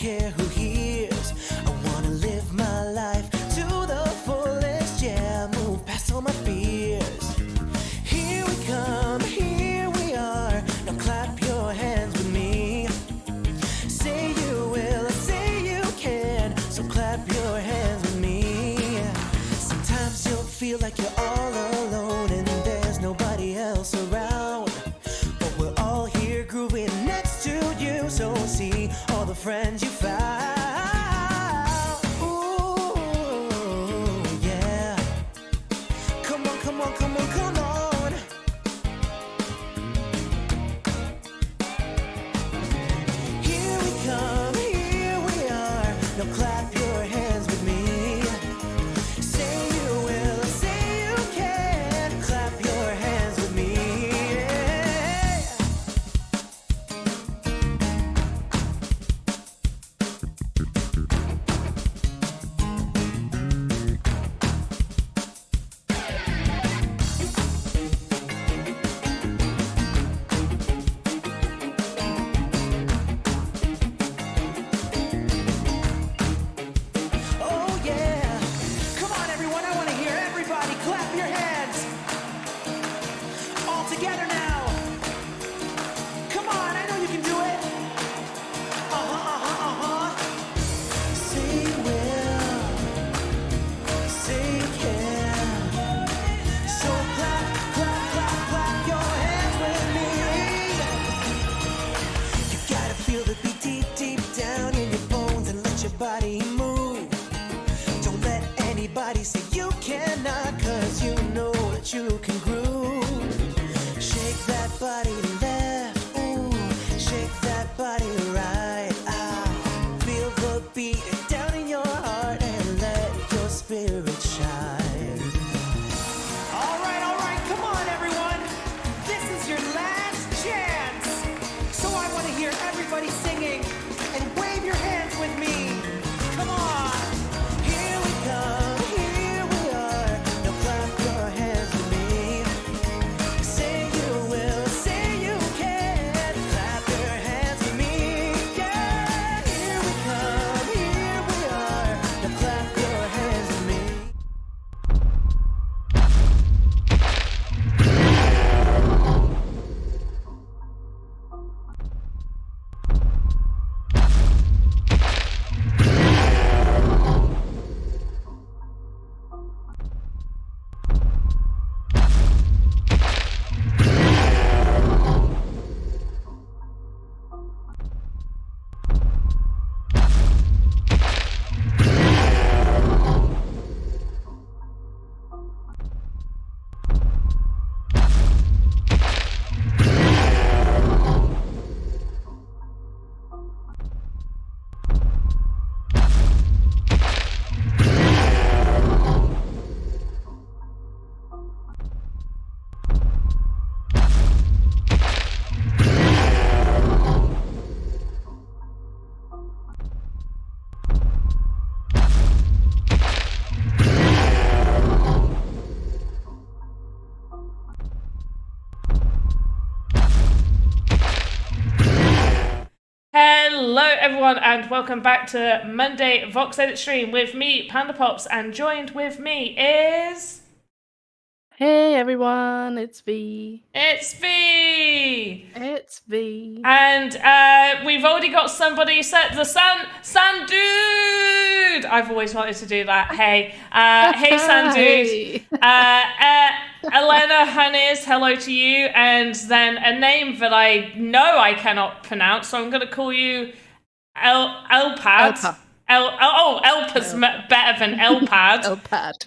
care who hears. I wanna live my life to the fullest, yeah, move past all my fears. Here we come, here we are, now clap your hands with me. Say you will, say you can, so clap your hands with me. Sometimes you'll feel like you're all alone and there's nobody else around, but we're all here grooving next to you, so see all the friends you found. Ooh, yeah. Come on, come on, come on, come on. Here we come, here we are. Now clap your hands with me. Say you will, say you can. Clap your hands with me. Oh yeah. Come on everyone, I want to hear everybody clap your hands. All together now. Come on, I know you can do it. Say you will, say you can. So clap, clap, clap, clap your hands with me. You gotta feel the beat deep, deep down in your bones and let your body move. Don't let anybody say you cannot, cause you know that you can groove. Shake that body left, ooh, shake that body right, ah. Feel the beat down in your heart and let your spirit shine. All right, come on everyone. This is your last chance. So I want to hear everybody singing and wave your hands with me. Come on. Here we come, here we are. Now clap your hands with me. Say you will, say you can. Clap your hands with me. Yeah. Here we come, here we are. Now clap your hands with me. Hello everyone and welcome back to Monday VoxEdit stream with me, Panda Pops, and joined with me is... Hey everyone, it's V. It's V! It's V. And we've already got somebody set, the Sand Dude! I've always wanted to do that. Hey. Hey Sand Dude. Elena Hannes, hello to you. And then a name that I know I cannot pronounce, so I'm going to call you Elpad. Elpa's better than Elpad.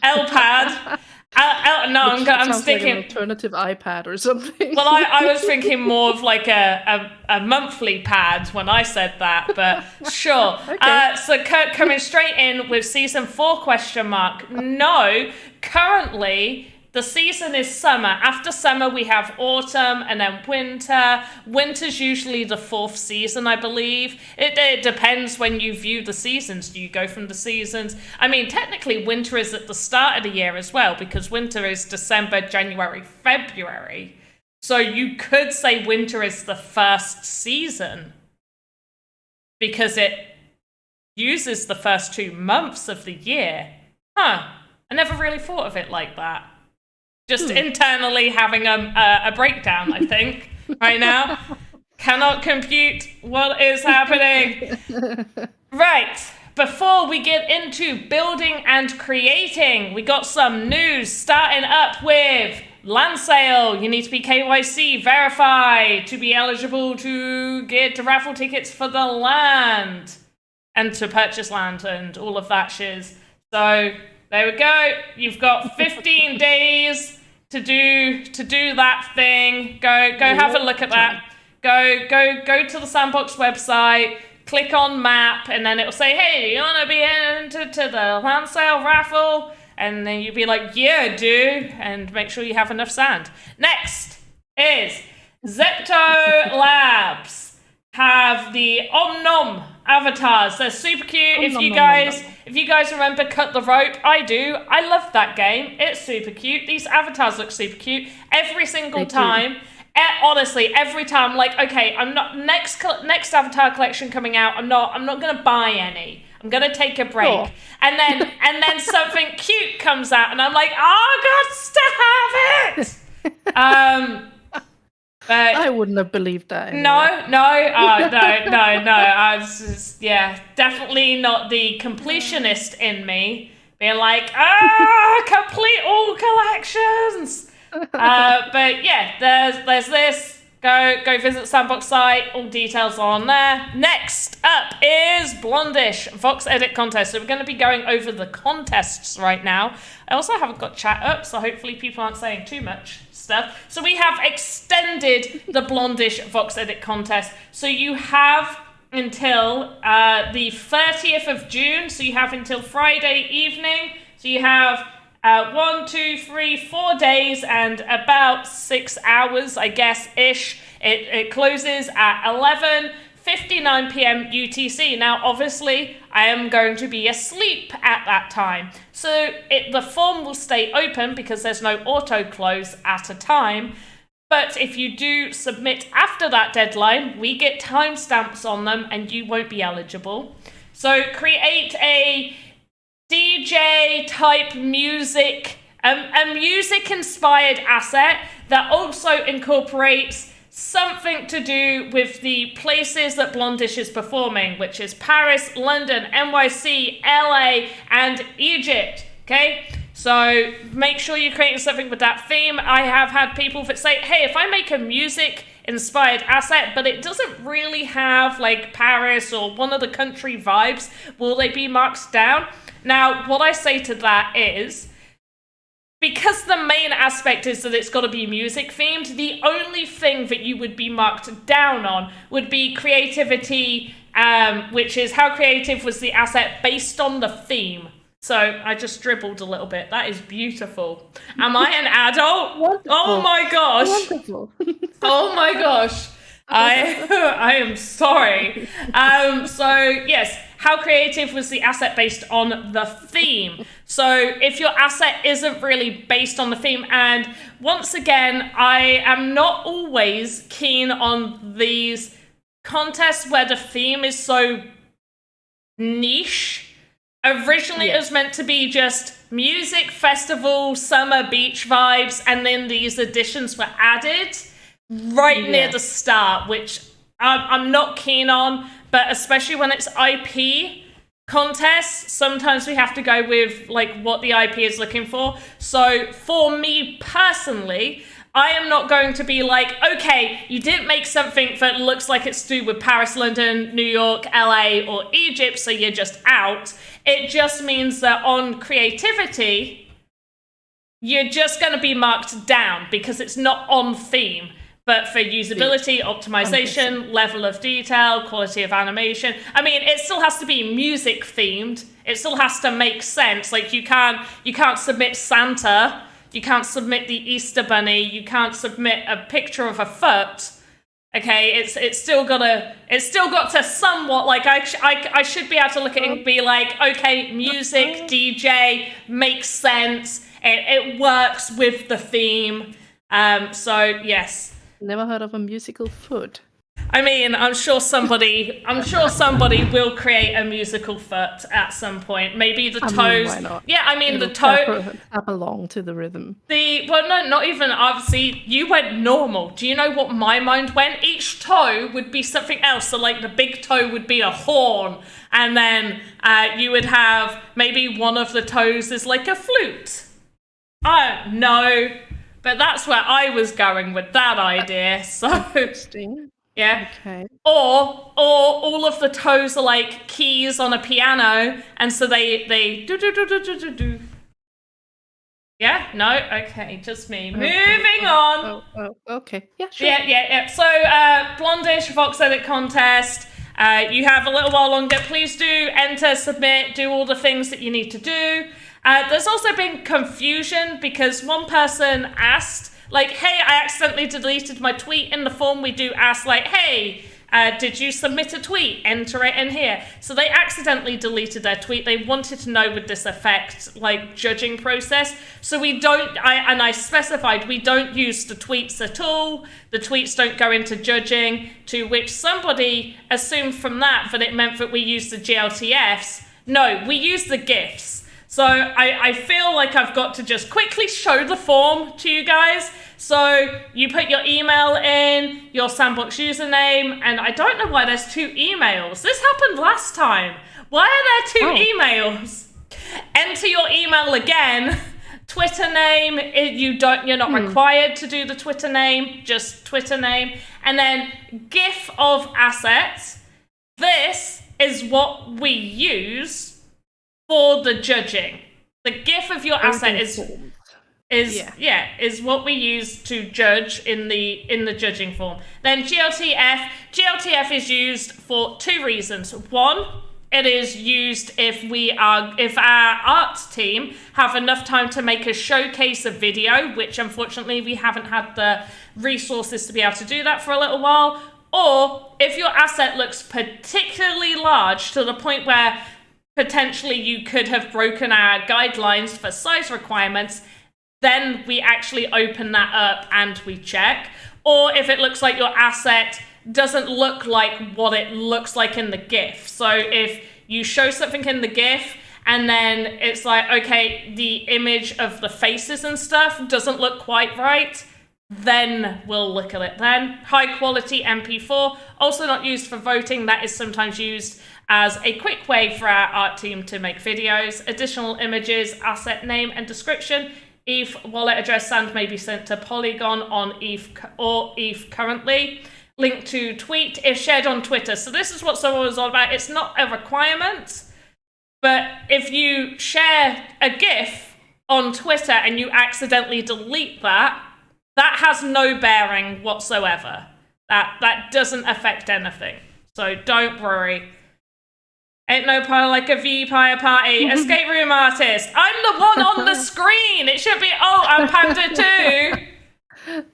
Elpad. I'm sticking. Like an alternative iPad or something. Well, I was thinking more of like a monthly pad when I said that, but sure. Okay. So Kurt coming straight in with season 4 question mark. No, currently the season is summer. After summer, we have autumn and then winter. Winter's usually the 4th season, I believe. It depends when you view the seasons. Do you go from the seasons? I mean, technically, winter is at the start of the year as well, because winter is December, January, February. So you could say winter is the 1st season, because it uses the first 2 months of the year. Huh. I never really thought of it like that. Just internally having a breakdown, I think, right now. Cannot compute what is happening. Right. Before we get into building and creating, we got some news starting up with land sale. You need to be KYC verified to be eligible to get raffle tickets for the land and to purchase land and all of that shiz. So there we go. You've got 15 days to do that thing. Go have a look at that. Go to the Sandbox website. Click on map, and then it'll say, hey, you want to be entered to the land sale raffle? And then you'll be like, yeah, do, and make sure you have enough sand. Next is Zepto Labs have the Om avatars. They're super cute. If you guys remember Cut the Rope, I do. I love that game. It's super cute. These avatars look super cute every single time. Honestly, every time, like, okay, I'm not next avatar collection coming out. I'm not gonna buy any. I'm gonna take a break, and then something cute comes out, and I'm like, oh, got to have it. But I wouldn't have believed that. Anyway. No. I was just, definitely not the completionist in me being like, complete all collections. But yeah, there's this. Go visit Sandbox site. All details are on there. Next up is Blondish VoxEdit contest. So we're going to be going over the contests right now. I also haven't got chat up, so hopefully people aren't saying too much stuff. So we have extended the Blondish VoxEdit contest. So you have until the 30th of June. So you have until Friday evening. So you have 1, 2, 3, 4 days and about 6 hours, I guess, ish. It closes at 11:59 p.m. UTC. Now, obviously, I am going to be asleep at that time. So the form will stay open because there's no auto close at a time. But if you do submit after that deadline, we get timestamps on them and you won't be eligible. So create a DJ type music, a music inspired asset that also incorporates something to do with the places that Blondish is performing, which is Paris, London, NYC, LA, and Egypt. Okay, so make sure you're creating something with that theme. I have had people that say, hey, if I make a music inspired asset, but it doesn't really have like Paris or one of the country vibes, will they be marked down? Now, what I say to that is, because the main aspect is that it's got to be music themed, the only thing that you would be marked down on would be creativity, which is how creative was the asset based on the theme. So I just dribbled a little bit. That is beautiful. Am I an adult? Wonderful. Oh my gosh. Wonderful. Oh my gosh. I am sorry. So yes, how creative was the asset based on the theme? So if your asset isn't really based on the theme, and once again, I am not always keen on these contests where the theme is so niche. Originally, It was meant to be just music, festival, summer, beach vibes, and then these additions were added near the start, which I'm not keen on, but especially when it's IP contests, sometimes we have to go with like what the IP is looking for. So for me personally, I am not going to be like, okay, you didn't make something that looks like it's to do with Paris, London, New York, LA, or Egypt, so you're just out. It just means that on creativity, you're just going to be marked down because it's not on theme. But for usability, optimization, level of detail, quality of animation, I mean, it still has to be music themed. It still has to make sense. Like you can't submit Santa. You can't submit the Easter Bunny. You can't submit a picture of a foot. Okay, it's still got to somewhat like I should be able to look at it and be like, okay, music, DJ makes sense. It works with the theme. So yes. Never heard of a musical foot. I mean, I'm sure somebody will create a musical foot at some point. Maybe the toes. Why not? Yeah, I mean, It'll the toe. tap along to the rhythm. Well, no, not even. Obviously, you went normal. Do you know what my mind went? Each toe would be something else. So, like, the big toe would be a horn, and then you would have maybe one of the toes is like a flute. I don't know, but that's where I was going with that idea. So Interesting. yeah. Okay. Or all of the toes are like keys on a piano, and so they do. Yeah? No? Okay, just me. Moving on. Oh, okay. Yeah, sure. Yeah. So, Blondish VoxEdit contest. You have a little while longer. Please do enter, submit, do all the things that you need to do. There's also been confusion because one person asked, like, hey, I accidentally deleted my tweet. In the form, we do ask, like, hey, did you submit a tweet? Enter it in here. So they accidentally deleted their tweet. They wanted to know, would this affect, like, judging process? So we don't, I specified, we don't use the tweets at all. The tweets don't go into judging, to which somebody assumed from that it meant that we use the GLTFs. No, we use the GIFs. So I feel like I've got to just quickly show the form to you guys. So you put your email in, your Sandbox username, and I don't know why there's 2 emails. This happened last time. Why are there 2 emails? Enter your email again. Twitter name, you're not required to do the Twitter name, just Twitter name. And then GIF of assets. This is what we use for the judging. The GIF of your asset is what we use to judge in the judging form. Then GLTF is used for 2 reasons. One, it is used if our art team have enough time to make a showcase of video, which unfortunately we haven't had the resources to be able to do that for a little while. Or if your asset looks particularly large to the point where potentially you could have broken our guidelines for size requirements, then we actually open that up and we check. Or if it looks like your asset doesn't look like what it looks like in the GIF. So if you show something in the GIF and then it's like, okay, the image of the faces and stuff doesn't look quite right, then we'll look at it then. High quality MP4, also not used for voting. That is sometimes used as a quick way for our art team to make videos. Additional images, asset name and description. ETH wallet address sand may be sent to Polygon on ETH or ETH currently. Link to tweet if shared on Twitter. So this is what someone was all about. It's not a requirement, but if you share a GIF on Twitter and you accidentally delete that, that has no bearing whatsoever. That doesn't affect anything. So don't worry. Ain't no party like a vampire party. Escape room artist. I'm the one on the screen. It should be, I'm Panda too.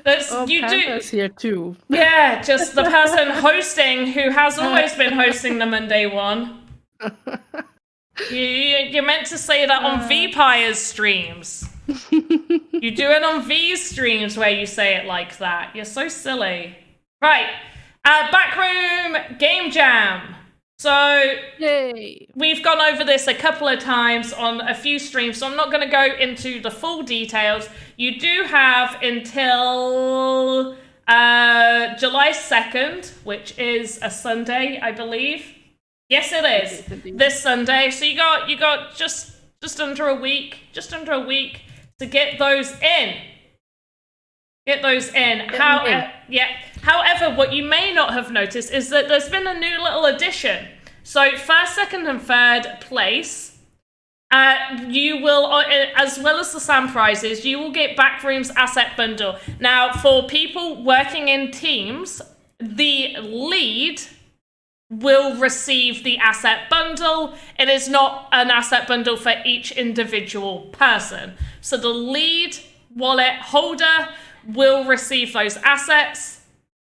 Panda's here too. Yeah, just the person hosting who has always been hosting the Monday one. You're meant to say that on Vpire's streams. You do it on V's streams where you say it like that. You're so silly. Right. Backroom Game Jam. So Yay. We've gone over this a couple of times on a few streams, so I'm not going to go into the full details. You do have until July 2nd, which is a Sunday, I believe. Yes, it is. This Sunday. So you got just under a week, to get those in. However, what you may not have noticed is that there's been a new little addition. So first, second, and third place, you will, as well as the SAM prizes, you will get Backroom's asset bundle. Now, for people working in teams, the lead will receive the asset bundle. It is not an asset bundle for each individual person. So the lead wallet holder will receive those assets.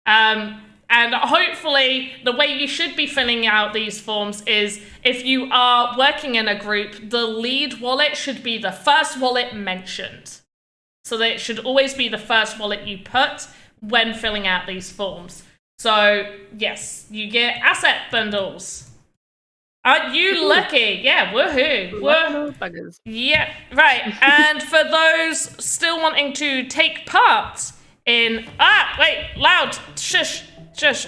And hopefully the way you should be filling out these forms is if you are working in a group, the lead wallet should be the first wallet mentioned. So that it should always be the first wallet you put when filling out these forms. So, yes, you get asset bundles. Aren't you lucky? Yeah, woohoo. Buggers. Yeah, right. And for those still wanting to take part in... wait, loud. Shush.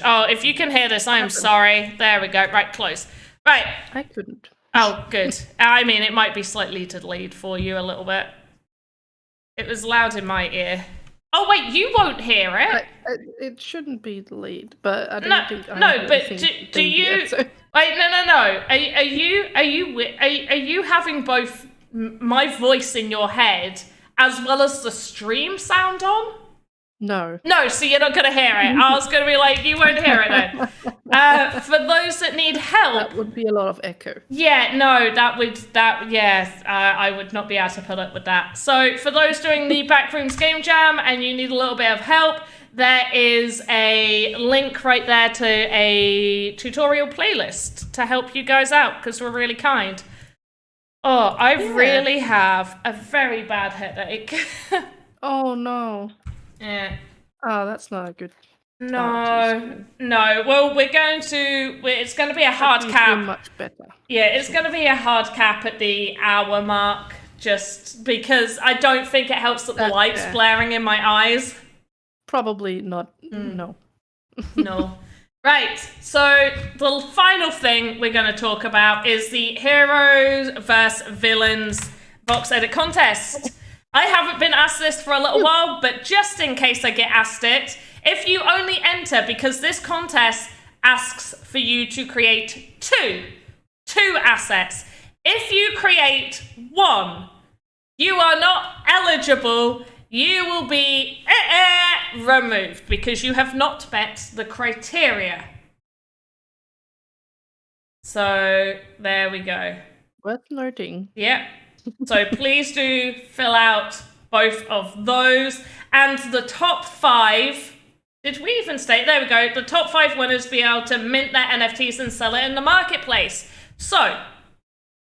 Oh, if you can hear this, I am sorry. There we go. Right, close. Right. I couldn't. Oh, good. I mean, it might be slightly delayed for you a little bit. It was loud in my ear. Oh, wait, you won't hear it. It shouldn't be delayed, but I don't think I do you... Yet, so. Wait, no. Are you having both my voice in your head as well as the stream sound on? No. No, so you're not going to hear it. I was going to be like, you won't hear it then. For those that need help... That would be a lot of echo. Yeah, no, I would not be able to put up with that. So for those doing the Backrooms Game Jam and you need a little bit of help, there is a link right there to a tutorial playlist to help you guys out, because we're really kind. Oh, I really have a very bad headache. Oh, no. Yeah. Oh, that's not a good. No. Well, it's going to be a hard cap. Much better. Yeah, it's going to be a hard cap at the hour mark, just because I don't think it helps that the light's blaring in my eyes. Probably not. No. No. Right, so the final thing we're going to talk about is the Heroes vs. Villains VoxEdit contest. I haven't been asked this for a little while, but just in case I get asked it, if you only enter, because this contest asks for you to create two assets. If you create one, you are not eligible. You will be removed because you have not met the criteria. So there we go. Worth noting. Yep. So please do fill out both of those. And the top 5, did we even state? There we go. The top 5 winners be able to mint their NFTs and sell it in the marketplace. So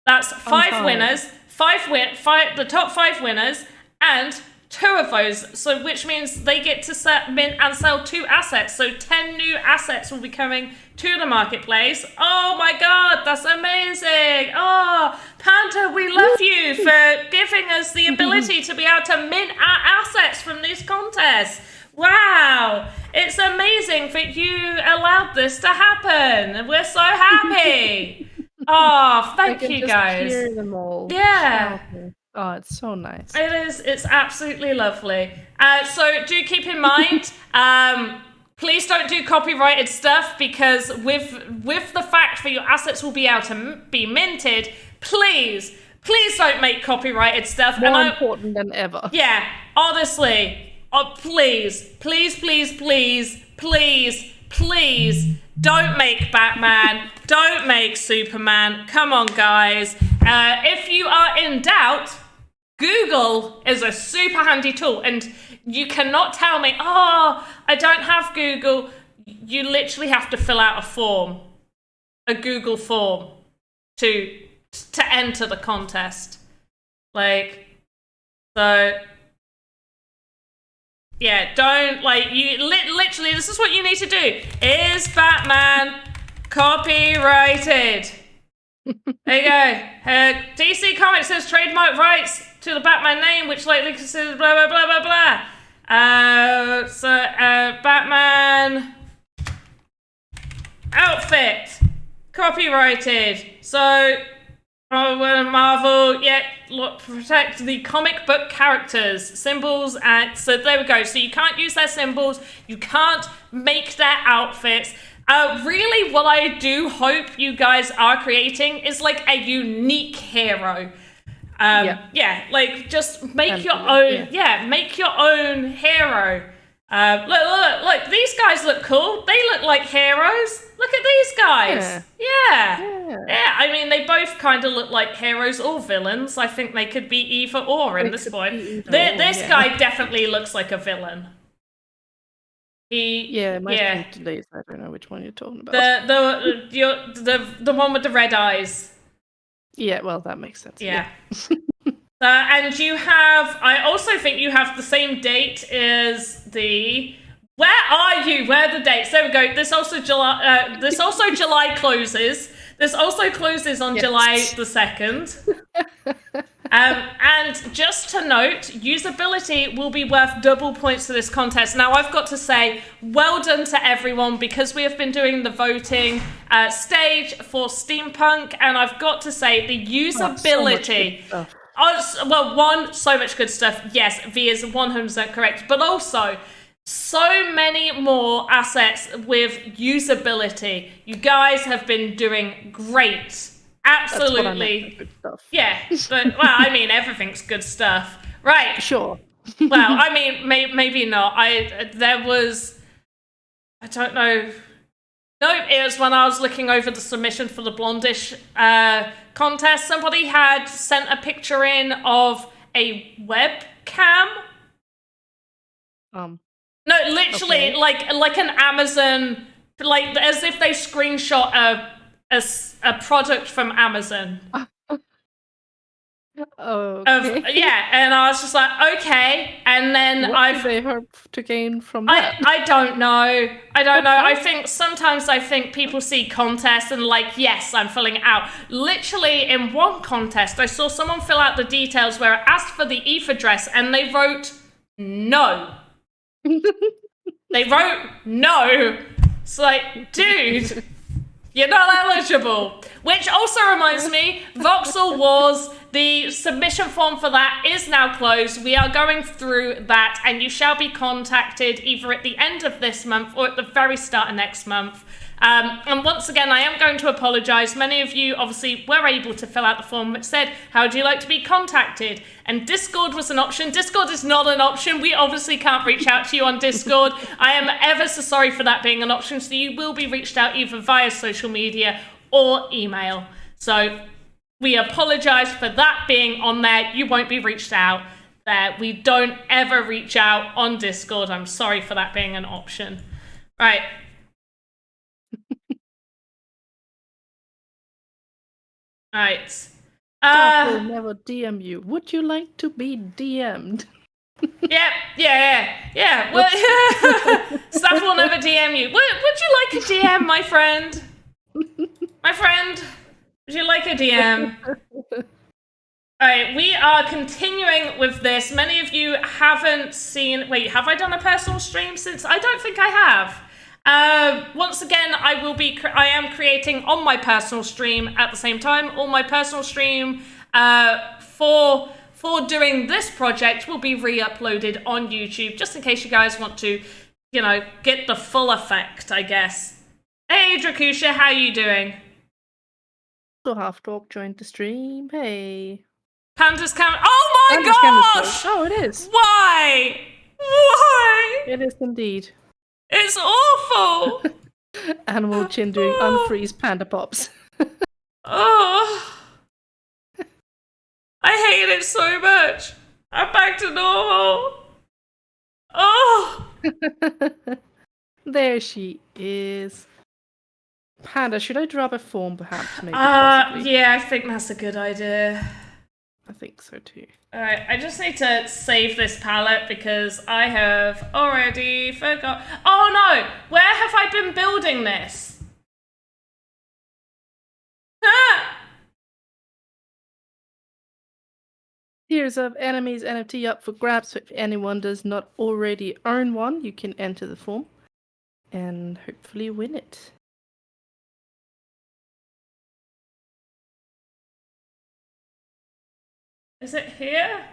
that's 5 winners, the top 5 winners, and 2 of those. So which means they get to mint and sell 2 assets. So 10 new assets will be coming to the marketplace. Oh my god, that's amazing. Oh, Panda, we love you for giving us the ability to be able to mint our assets from this contest. Wow, it's amazing that you allowed this to happen. We're so happy. Oh, thank you guys. Hear them all. Yeah. Oh, it's so nice. It is. It's absolutely lovely. So do keep in mind, please don't do copyrighted stuff, because with the fact that your assets will be able to be minted, please don't make copyrighted stuff. More important than ever. Yeah, honestly. Oh, please don't make Batman. Don't make Superman. Come on, guys. If you are in doubt, Google is a super handy tool, and you cannot tell me, oh, I don't have Google. You literally have to fill out a Google form to enter the contest. Yeah, don't, you literally, this is what you need to do. Is Batman copyrighted? There you go. DC Comics has trademark rights to the Batman name, which likely considers blah, blah, blah, blah, blah. Batman outfit copyrighted. So, Marvel, protect the comic book characters, symbols, and so there we go. So you can't use their symbols, you can't make their outfits. Really, what I do hope you guys are creating is a unique hero. Just make your own. Yeah, make your own hero. Look, these guys look cool. They look like heroes. Look at these guys. Yeah. I mean, they both kind of look like heroes or villains. I think they could be either or in this point. This guy definitely looks like a villain. My delays. I don't know which one you're talking about. The one with the red eyes. Yeah, well, that makes sense. Yeah. And you have, I also think you have the same date as the Where are you? Where are the dates? There we go. This also July closes. This also closes on July the 2nd. And just to note, usability will be worth double points to this contest. Now, I've got to say, well done to everyone, because we have been doing the voting stage for Steampunk, and I've got to say, the usability... so much good stuff. Yes, V is 100% correct, but also... so many more assets with usability. You guys have been doing great. Absolutely. That's what I meant, good stuff. Yeah, but, well, I mean, everything's good stuff. Right. Sure. Well, I mean, maybe not. I don't know. No, it was when I was looking over the submission for the Blondish contest. Somebody had sent a picture in of a webcam. No, literally, okay. like an Amazon, like as if they screenshot a product from Amazon. Okay. And I was just like, okay, and then what do they hope to gain from that? I don't know. I think sometimes people see contests and like, yes, I'm filling it out. Literally in one contest, I saw someone fill out the details where it asked for the ETH address and they wrote no. They wrote no. It's like, dude, you're not eligible. Which also reminds me, Voxel Wars, the submission form for that is now closed. We are going through that, and you shall be contacted either at the end of this month or at the very start of next month. And once again, I am going to apologise. Many of you obviously were able to fill out the form which said, how would you like to be contacted? And Discord was an option. Discord is not an option. We obviously can't reach out to you on Discord. I am ever so sorry for that being an option. So you will be reached out either via social media or email. So we apologise for that being on there. You won't be reached out there. We don't ever reach out on Discord. I'm sorry for that being an option. Right. Right. I will never DM you. Would you like to be DM'd? Yeah. Well, Staff will never DM you. Would you like a DM, my friend? My friend, would you like a DM? Alright, we are continuing with this. Many of you haven't seen... Wait, have I done a personal stream since? I don't think I have. Once again, I am creating on my personal stream at the same time. On my personal stream for doing this project will be re-uploaded on YouTube, just in case you guys want to, get the full effect, I guess. Hey, Drakusha, how you doing? So Half Talk joined the stream. Hey. Panda's camera. Oh my gosh! Oh, it is. Why? It is indeed. It's awful! Animal Chin doing unfreeze panda pops. Oh. I hate it so much. I'm back to normal. Oh. There she is. Panda, should I drop a form perhaps? Maybe possibly? Yeah, I think that's a good idea. I think so too. Alright, I just need to save this palette because I have already forgot. Oh no! Where have I been building this? Ah! Here's of enemies NFT up for grabs. So if anyone does not already own one, you can enter the form and hopefully win it. Is it here?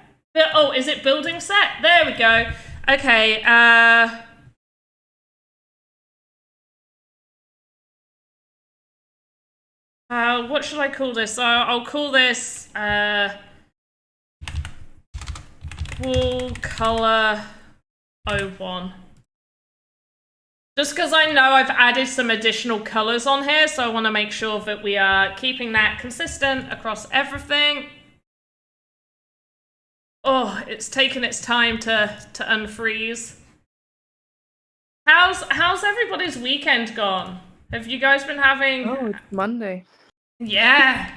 Oh, is it building set? There we go. Okay, what should I call this? I'll call this, Wool Color 01. Just because I know I've added some additional colors on here, so I want to make sure that we are keeping that consistent across everything. Oh, it's taken its time to unfreeze. How's everybody's weekend gone? Have you guys been having... Oh, it's Monday. Yeah.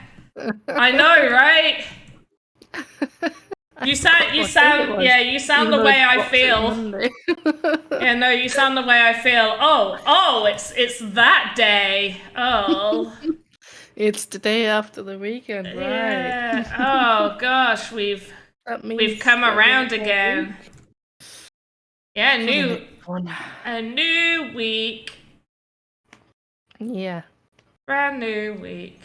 I know, right? You sound, What day it was, you sound even the though way it's I Boxing feel. Monday. Yeah, no, you sound the way I feel. Oh, it's that day. Oh, It's the day after the weekend, right? yeah. Oh gosh, we've That means come there'll be around one more again. week Yeah, for the next one. a new week, Yeah. brand new week.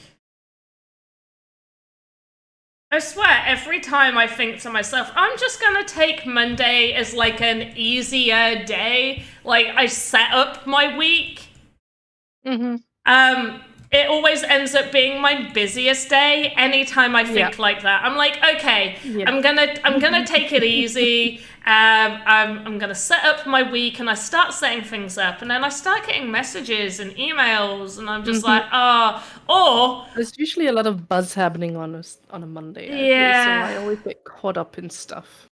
I swear, every time I think to myself, I'm just gonna take Monday as like an easier day. Like I set up my week. Mm-hmm. It always ends up being my busiest day anytime I think like that. I'm like, okay, Yeah. I'm gonna take it easy. I'm gonna set up my week, and I start setting things up, and then I start getting messages and emails, and I'm just like, or There's usually a lot of buzz happening on a Monday, I feel, so I always get caught up in stuff.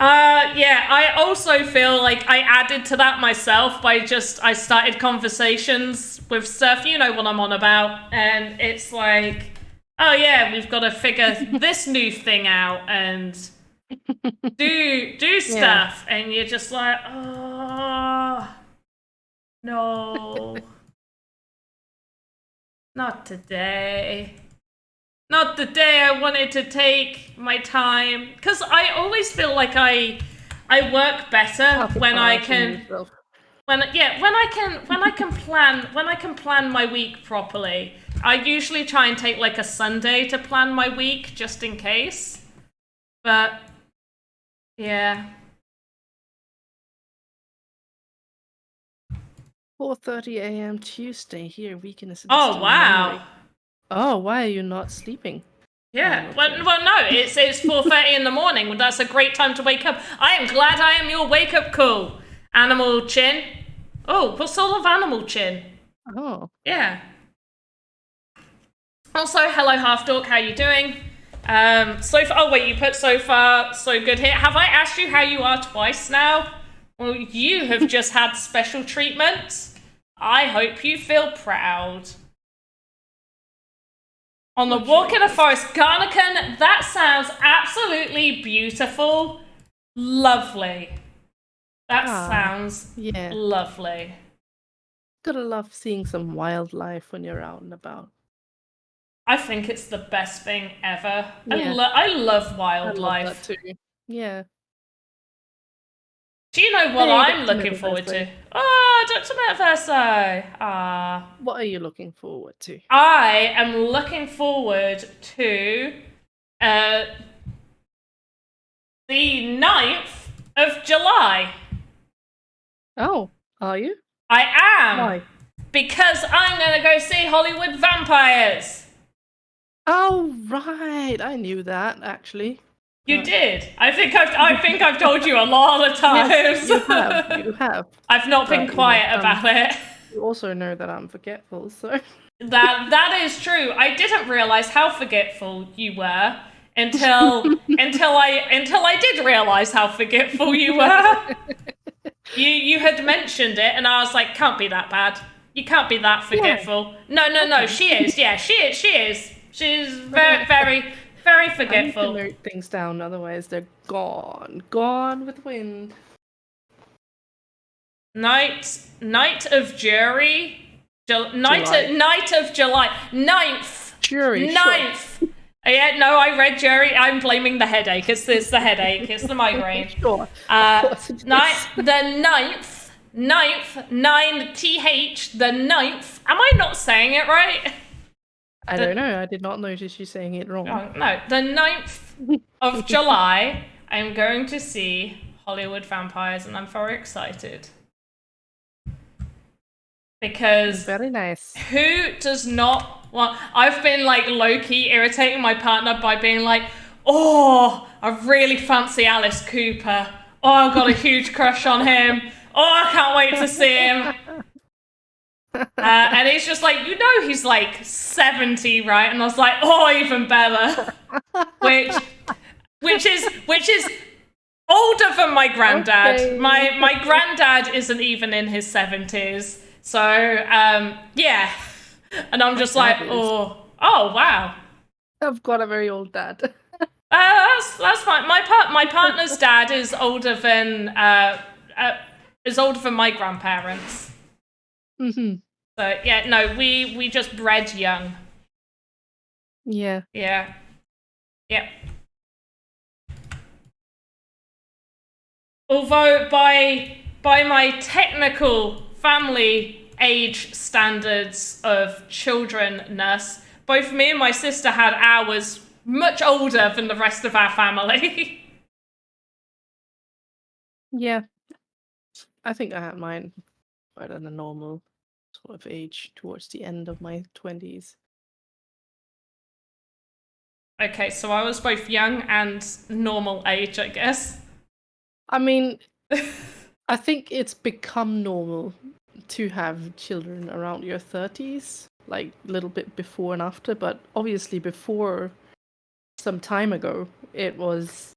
Yeah, I also feel like I added to that myself by I started conversations with stuff, you know what I'm on about, and it's like, oh yeah, we've got to figure this new thing out and do stuff, and you're just like, oh, no, not today. Not the day I wanted to take my time, because I always feel like I work better when I can plan my week properly. I usually try and take like a Sunday to plan my week just in case. But yeah. 4:30 a.m. Tuesday here, weekend is. Oh wow. Monday. Oh, why are you not sleeping? Yeah, well, no, it's 4:30 in the morning. That's a great time to wake up. I am glad I am your wake-up call, Animal Chin. Oh, what sort of Animal Chin? Oh. Yeah. Also, hello, Half Dork, how you doing? So far, oh wait, you put so far, so good here. Have I asked you how you are twice now? Well, you have just had special treatment. I hope you feel proud. On the walk in the forest, Garnakan, that sounds absolutely beautiful. Lovely. That sounds lovely. Gotta love seeing some wildlife when you're out and about. I think it's the best thing ever. Yeah. I love wildlife. I love that too. Yeah. Do you know what I'm looking forward to? Oh, Dr. Metaverse. What are you looking forward to? I am looking forward to the 9th of July. Oh, are you? I am. Why? Because I'm going to go see Hollywood Vampires. Oh, right. I knew that, actually. You did. I think I've told you a lot of times. Yes, you have. I've not been quiet about it. You also know that I'm forgetful, so. That is true. I didn't realize how forgetful you were until I did realize how forgetful you were. You had mentioned it, and I was like, can't be that bad. You can't be that forgetful. Yeah. No. She is. Yeah, she is. She's very, very, very forgetful. I need to note things down, otherwise they're gone with the wind. Night of Jury. Night of July. 9th. Jury. 9th. Sure. Yeah, no, I read Jury. I'm blaming the headache. It's the headache. It's the migraine. Sure. The 9th, 9th, the 9th. Am I not saying it right? I don't know. I did not notice you saying it wrong. Oh, no, the 9th of July, I'm going to see Hollywood Vampires, and I'm very excited. Because very nice. Who does not want... I've been like low-key irritating my partner by being like, oh, I really fancy Alice Cooper. Oh, I've got a huge crush on him. Oh, I can't wait to see him. And he's just like, he's like 70, right? And I was like, oh, even better. Which is older than my granddad. Okay. My granddad isn't even in his 70s. So, yeah. And I'm just like, oh, wow. I've got a very old dad. that's fine. My partner's dad is older than my grandparents. Mm-hmm. So yeah, no, we just bred young. Yeah. Yeah. Yep. Although by my technical family age standards of childrenness, both me and my sister had ours much older than the rest of our family. Yeah. I think I had mine right at a normal sort of age towards the end of my 20s. Okay, so I was both young and normal age, I guess. I mean, I think it's become normal to have children around your 30s, like a little bit before and after, but obviously before some time ago, it was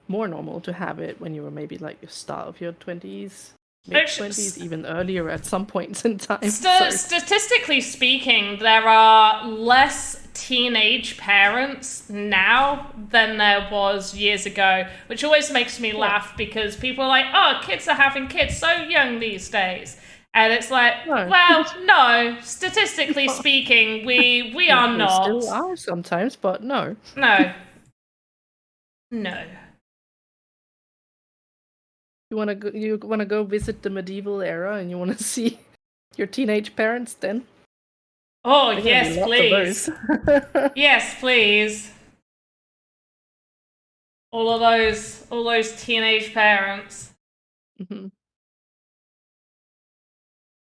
more normal to have it when you were maybe like your start of your 20s, mid-20s, even earlier at some points in time. Statistically speaking, there are less teenage parents now than there was years ago, which always makes me laugh because people are like, oh, kids are having kids so young these days. And it's like, well, no, statistically speaking, we are not. We still are sometimes, but no. No. You wanna go visit the medieval era and you wanna see your teenage parents then? Oh, yes, please. Yes, please. All those teenage parents. Mm-hmm.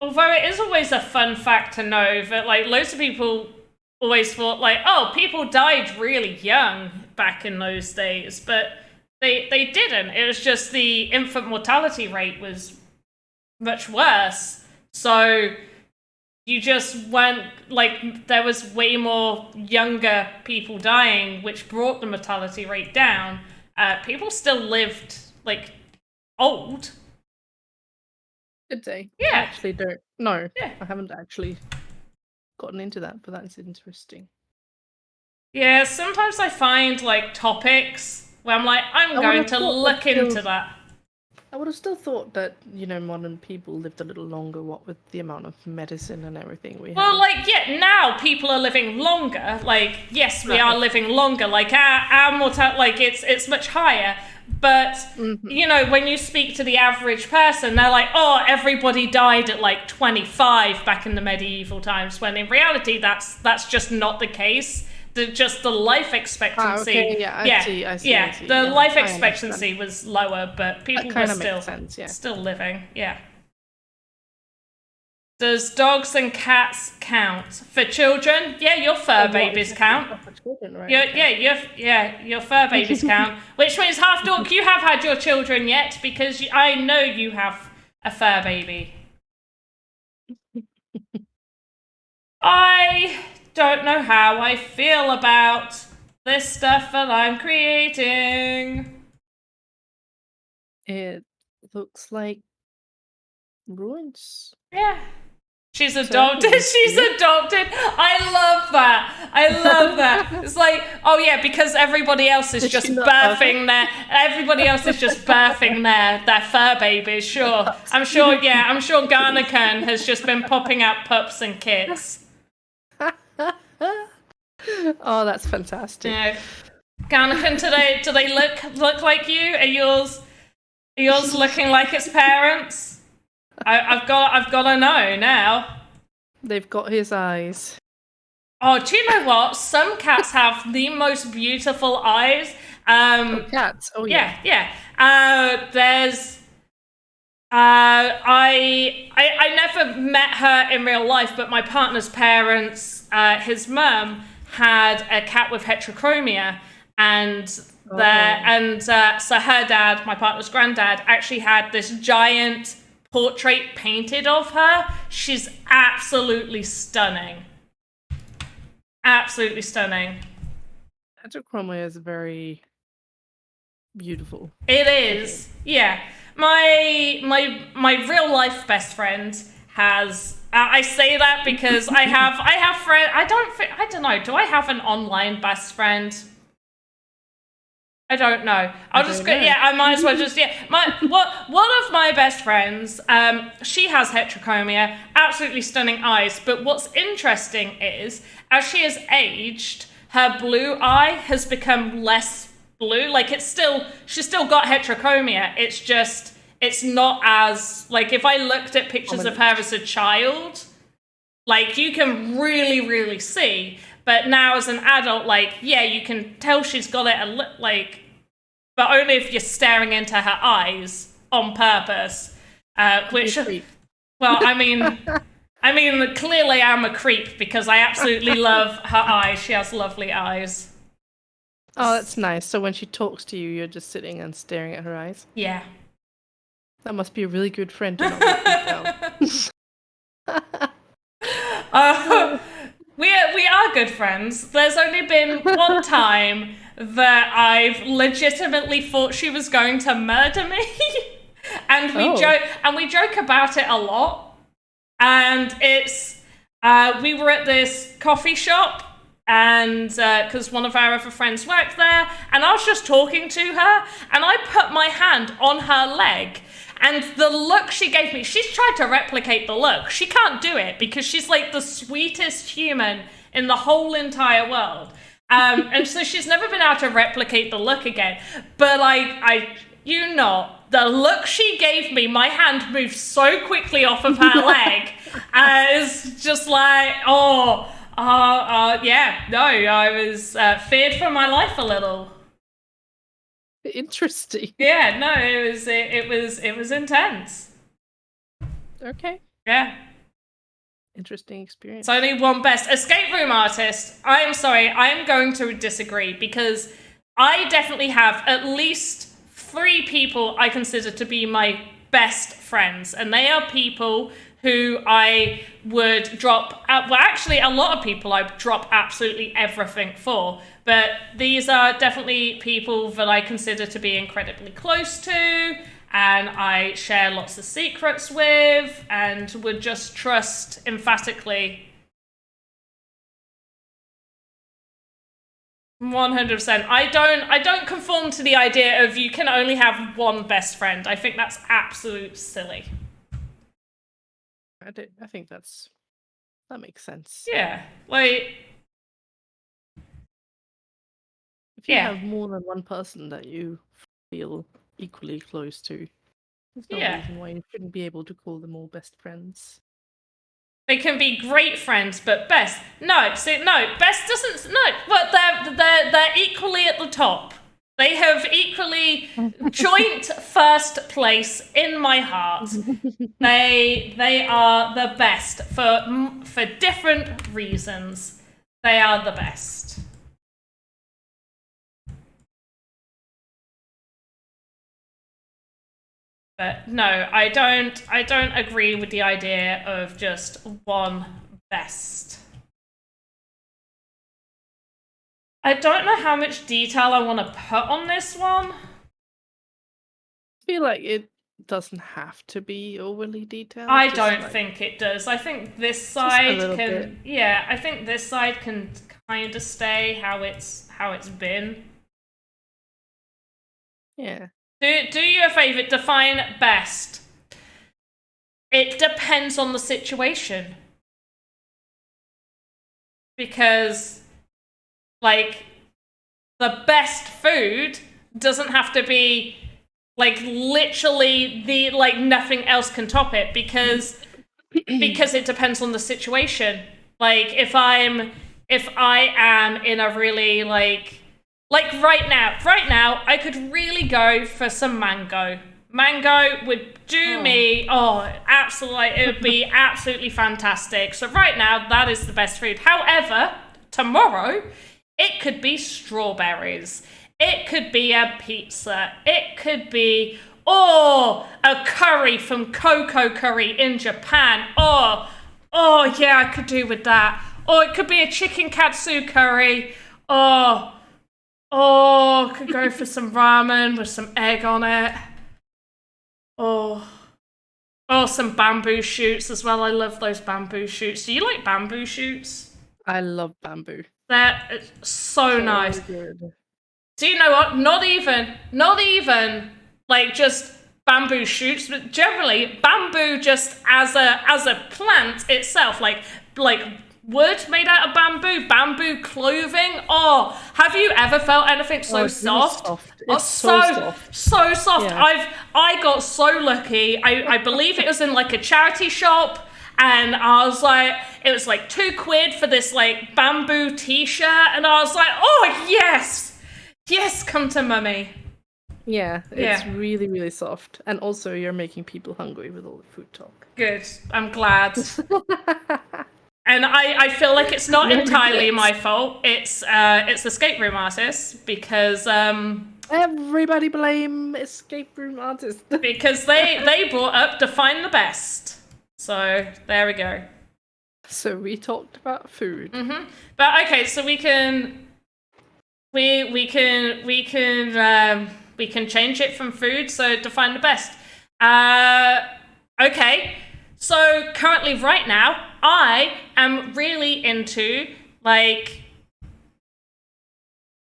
Although it is always a fun fact to know that, like, loads of people always thought, like, oh, people died really young back in those days, but they didn't. It was just the infant mortality rate was much worse. So you just went, like, there was way more younger people dying, which brought the mortality rate down. People still lived, like, old. Did they? Yeah. I actually don't. No, yeah. I haven't actually gotten into that, but that's interesting. Yeah, sometimes I find, like, topics where I'm like, I'm going to look into that. I would have still thought that, modern people lived a little longer, what with the amount of medicine and everything we have. Well, like, yeah, now people are living longer. Like, yes, we are living longer. Like, our mortality, like, it's much higher. But, when you speak to the average person, they're like, oh, everybody died at, like, 25 back in the medieval times, when in reality, that's just not the case. Just the life expectancy. Okay, yeah, I see. Yeah, the life expectancy was lower, but people were still living. Yeah. Does dogs and cats count for children? Yeah, your fur babies count. For children, right? Your fur babies count. Which means, Half Dork, you have had your children yet, because I know you have a fur baby. I don't know how I feel about this stuff that I'm creating. It looks like ruins. Yeah. She's adopted. She's adopted. I love that. It's like, oh yeah, because everybody else is just birthing their fur babies. Sure. I'm sure Garnakan has just been popping out pups and kits. Oh, that's fantastic. Yeah. Garnakan, do they look like you? Are yours looking like its parents? I've got to know now. They've got his eyes. Oh, do you know what? Some cats have the most beautiful eyes. Cats. Oh yeah. Yeah. There's. I never met her in real life, but my partner's parents, his mum, had a cat with heterochromia, and so her dad, my partner's granddad, actually had this giant portrait painted of her. She's absolutely stunning. Absolutely stunning. Heterochromia is very beautiful. It is. Yeah. My real life best friend has. I say that because I have friend. I don't know. Do I have an online best friend? I don't know. I might as well just, one of my best friends, she has heterochromia, absolutely stunning eyes. But what's interesting is, as she has aged, her blue eye has become less blue. Like, she's still got heterochromia. It's just, it's not as, like, if I looked at pictures of her as a child, like, you can really, really see. But now as an adult, like, yeah, you can tell she's got it but only if you're staring into her eyes on purpose. Which, well, I mean, clearly I'm a creep because I absolutely love her eyes. She has lovely eyes. Oh, that's nice. So when she talks to you, you're just sitting and staring at her eyes? Yeah. That must be a really good friend to not let you down. We are good friends. There's only been one time that I've legitimately thought she was going to murder me, and we joke about it a lot. And it's we were at this coffee shop, and because one of our other friends worked there, and I was just talking to her, and I put my hand on her leg. And the look she gave me, she's tried to replicate the look. She can't do it because she's like the sweetest human in the whole entire world. And so she's never been able to replicate the look again. But the look she gave me, my hand moved so quickly off of her leg. It's just like, I was feared for my life a little. Interesting. Yeah, no, it was intense. Okay. Yeah. Interesting experience. It's only one best. Escape room artist. I am sorry, I am going to disagree because I definitely have at least 3 people I consider to be my best friends, and they are people who I would drop, actually a lot of people I drop absolutely everything for, but these are definitely people that I consider to be incredibly close to, and I share lots of secrets with, and would just trust emphatically. 100%. I don't conform to the idea of you can only have one best friend. I think that's absolute silly. I think that makes sense. Yeah, like, if you have more than one person that you feel equally close to, there's no reason why you shouldn't be able to call them all best friends. They can be great friends, but best. Best doesn't. No, but they're equally at the top. They have equally joint first place in my heart. They are the best for different reasons. They are the best. But no, I don't agree with the idea of just one best. I don't know how much detail I want to put on this one. I feel like it doesn't have to be overly detailed. I don't think it does. I think this side can I think this side can kind of stay how it's been. Yeah. Do you a favor, define best. It depends on the situation. Because, like, the best food doesn't have to be, like, literally nothing else can top it, because it depends on the situation. Like, if I am in a really, like right now, I could really go for some mango. Mango would do me, absolutely, it would be absolutely fantastic. So right now, that is the best food. However, tomorrow, it could be strawberries. It could be a pizza. It could be, a curry from Coco Curry in Japan. Oh yeah, I could do with that. Or it could be a chicken katsu curry. Could go for some ramen with some egg on it. Some bamboo shoots as well. I love those bamboo shoots. Do you like bamboo shoots? I love bamboo. They're so nice. Good. Do you know what? Not even like just bamboo shoots, but generally bamboo just as a plant itself, like wood made out of bamboo clothing. Oh, have you ever felt anything so soft? Really soft. It's so soft. So soft. Yeah. I got so lucky. I believe it was in like a charity shop, and I was like, it was like £2 for this like bamboo t-shirt, and I was like, oh yes, come to mummy. Yeah, it's really, really soft. And also you're making people hungry with all the food talk. Good. I'm glad. And I feel like it's not entirely my fault. It's escape room artists because everybody blame escape room artists. because they brought up Define the Best. So there we go. So we talked about food. Mm-hmm. But okay, so we can change it from food. So Define the Best. Okay. So currently, right now, I am really into like.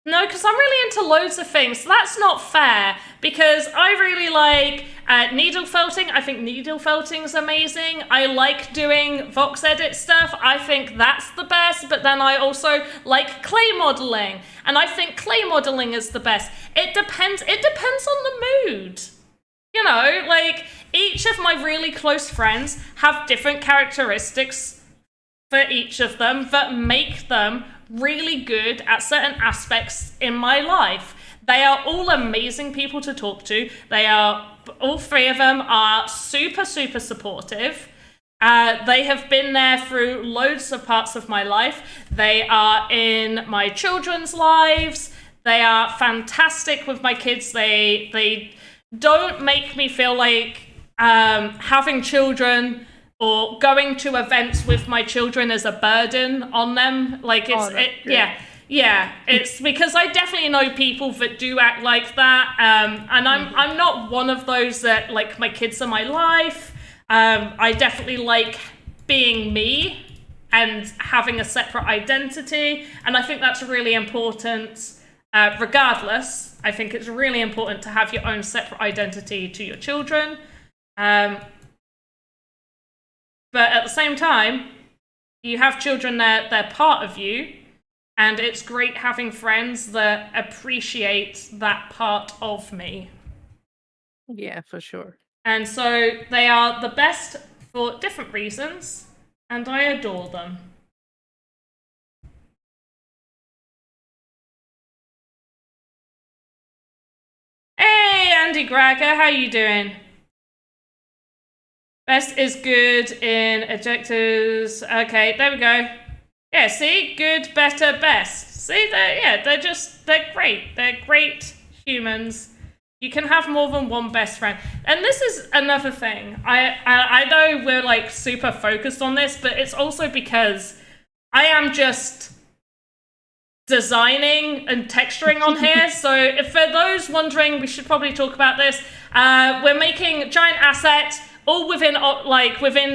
No, because I'm really into loads of things. So that's not fair because I really like needle felting. I think needle felting is amazing. I like doing VoxEdit stuff. I think that's the best. But then I also like clay modeling, and I think clay modeling is the best. It depends. It depends on the mood. You know, like each of my really close friends have different characteristics for each of them that make them really good at certain aspects in my life. They are all amazing people to talk to. All three of them are super, super supportive. They have been there through loads of parts of my life. They are in my children's lives. They are fantastic with my kids. They don't make me feel like having children or going to events with my children is a burden on them. Like it's because I definitely know people that do act like that, and I'm not one of those that like my kids are my life. I definitely like being me and having a separate identity, and I think that's really important. Regardless, I think it's really important to have your own separate identity to your children. But at the same time, you have children, they're part of you, and it's great having friends that appreciate that part of me. Yeah, for sure. And so they are the best for different reasons, and I adore them. Hey, Andy Grager, how you doing? Best is good in adjectives. Okay, there we go. Yeah, see? Good, better, best. See, they're great. They're great humans. You can have more than one best friend. And this is another thing. I know we're like super focused on this, but it's also because I am just designing and texturing on here. So if for those wondering, we should probably talk about this. We're making giant assets all within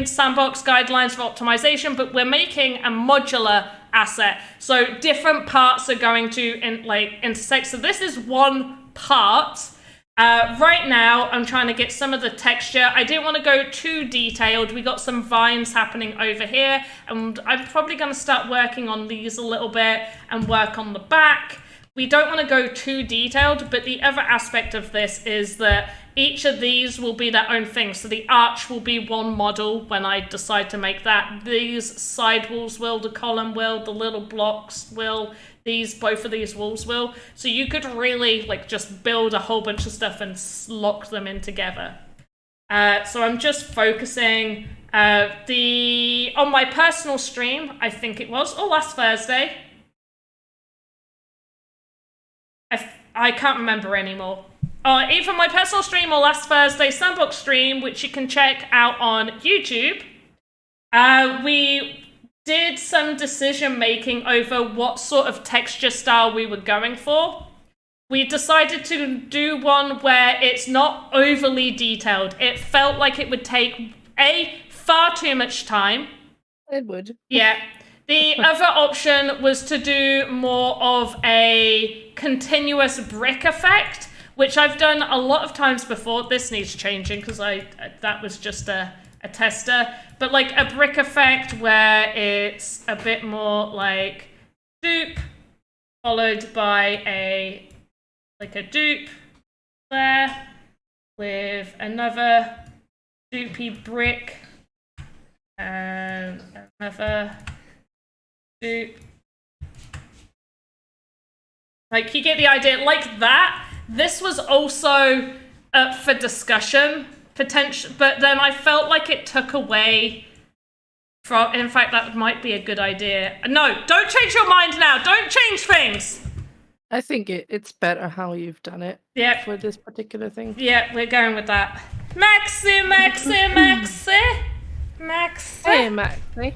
Sandbox guidelines for optimization, but we're making a modular asset. So different parts are going to intersect. So this is one part. Right now, I'm trying to get some of the texture. I didn't want to go too detailed. We got some vines happening over here, and I'm probably going to start working on these a little bit and work on the back. We don't want to go too detailed, but the other aspect of this is that each of these will be their own thing. So the arch will be one model when I decide to make that. These side walls will, the column will, the little blocks will, both of these walls will. So you could really just build a whole bunch of stuff and lock them in together. So I'm just focusing on my personal stream, I think it was, last Thursday. I can't remember anymore. Either my personal stream or last Thursday's Sandbox stream, which you can check out on YouTube. We did some decision making over what sort of texture style we were going for. We decided to do one where it's not overly detailed. It felt like it would take far too much time. It would. Yeah. The other option was to do more of a continuous brick effect, which I've done a lot of times before. This needs changing because that was just a tester. But like a brick effect where it's a bit more like dupe followed by a dupe there with another dupey brick and another dupe. Like, you get the idea. Like that. This was also up for discussion, potential, but then I felt like it took away from. In fact, that might be a good idea. No, don't change your mind now. Don't change things. I think it's better how you've done it. Yeah. For this particular thing. Yeah, we're going with that. Maxi. Hey, Maxi.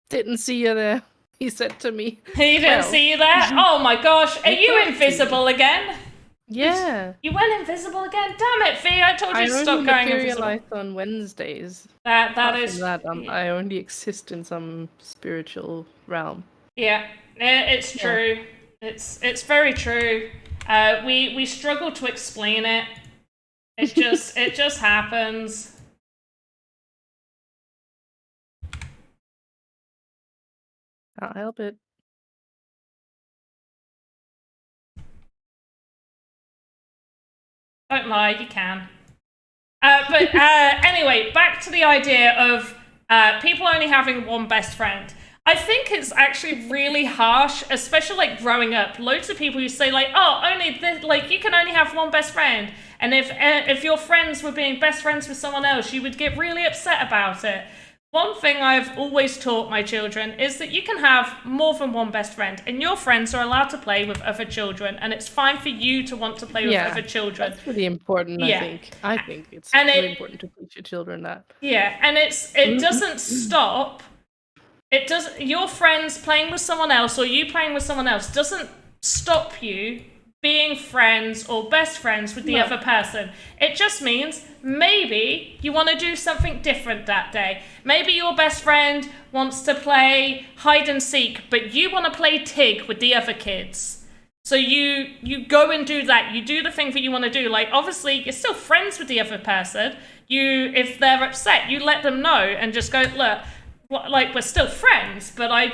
Didn't see you there. He said to me. He didn't see you there? Oh my gosh. Are you invisible again? Yeah. You went invisible again? Damn it, Fee. I told you to stop going invisible. I only materialize on Wednesdays. That is... I only exist in some spiritual realm. Yeah, it's true. It's very true. We struggle to explain it. It just happens. Can't help it. Don't lie, you can. But anyway, back to the idea of people only having one best friend. I think it's actually really harsh, especially like growing up. Loads of people who say like, "Oh, only this, like you can only have one best friend," and if your friends were being best friends with someone else, you would get really upset about it. One thing I've always taught my children is that you can have more than one best friend, and your friends are allowed to play with other children, and it's fine for you to want to play with other children. That's really important, I think it's really important to teach your children that. Yeah, and it doesn't stop. It does. Your friends playing with someone else or you playing with someone else doesn't stop you being friends or best friends with the other person. It just means maybe you want to do something different that day. Maybe your best friend wants to play hide and seek, but you want to play Tig with the other kids. So you go and do that. You do the thing that you want to do. Like, obviously, you're still friends with the other person. If they're upset, you let them know and just go, look, like, we're still friends, but I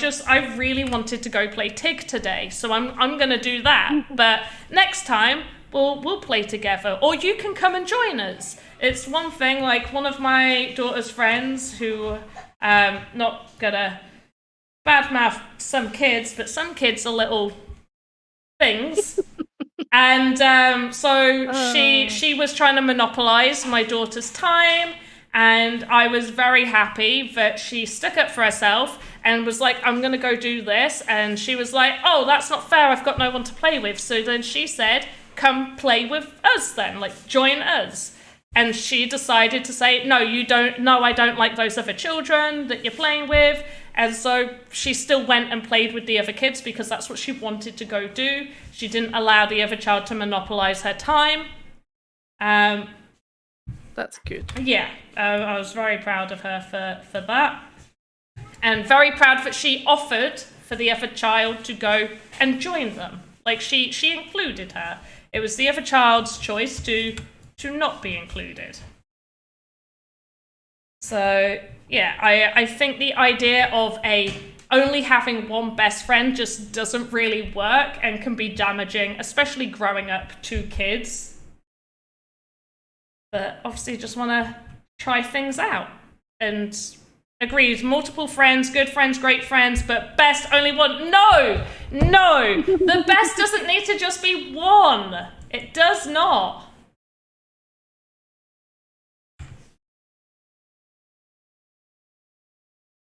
really wanted to go play Tig today, so I'm gonna do that. But next time we'll play together, or you can come and join us. It's one thing, like one of my daughter's friends who, not gonna badmouth some kids, but some kids are little things. And so she was trying to monopolize my daughter's time. And I was very happy that she stuck up for herself and was like, I'm going to go do this. And she was like, oh, that's not fair. I've got no one to play with. So then she said, come play with us then, like join us. And she decided to say, no, you don't. No, I don't like those other children that you're playing with. And so she still went and played with the other kids because that's what she wanted to go do. She didn't allow the other child to monopolize her time. That's good. Yeah, I was very proud of her for that. And very proud that she offered for the other child to go and join them. Like, she included her. It was the other child's choice to not be included. So, yeah, I think the idea of only having one best friend just doesn't really work and can be damaging, especially growing up to kids. But obviously just want to try things out. And agreed, multiple friends, good friends, great friends, but best only one. No! The best doesn't need to just be one. It does not.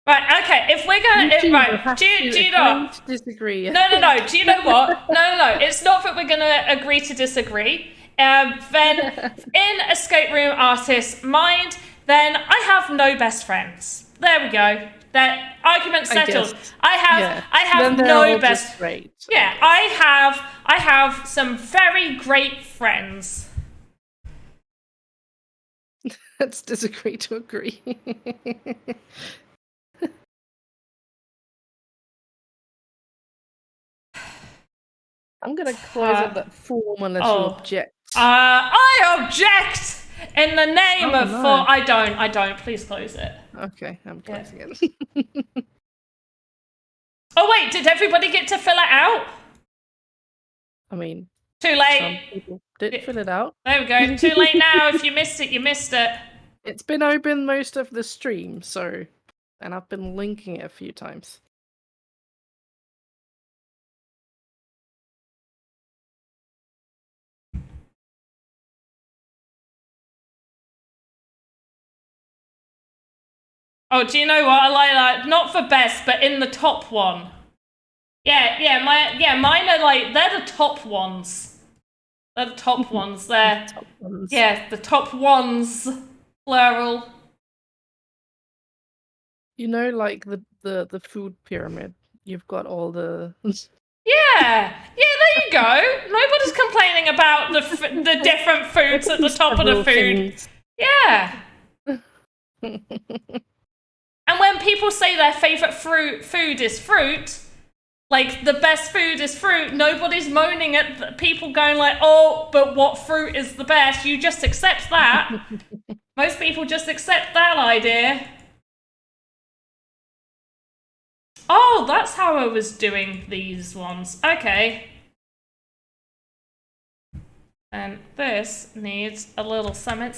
Right, okay, if we're going to... do you know... disagree. No, do you know what? No, it's not that we're going to agree to disagree. Then in Escape Room Artist's mind, then I have no best friends. There we go. That argument settled. I have no best friends. Yeah, I have some very great friends. Let's disagree to agree. I'm gonna close up that form unless you object. I object in the name of no. I don't. Please close it. Okay, I'm closing it. Oh wait, did everybody get to fill it out? I mean, too late. Some people did fill it out. There we go. Too late now. If you missed it, you missed it. It's been open most of the stream, so, and I've been linking it a few times. Oh, do you know what? I like that. Not for best, but in the top one. Mine are like, they're the top ones. They're the top ones. They're Top ones. Yeah, the top ones, plural. You know, like the food pyramid. You've got all the. Yeah, there you go. Nobody's complaining about the different foods at the top of the food. Things. Yeah. And when people say their favourite food is fruit, like the best food is fruit, nobody's moaning at people going like, oh, but what fruit is the best? You just accept that. Most people just accept that idea. Oh, that's how I was doing these ones. Okay. And this needs a little cement.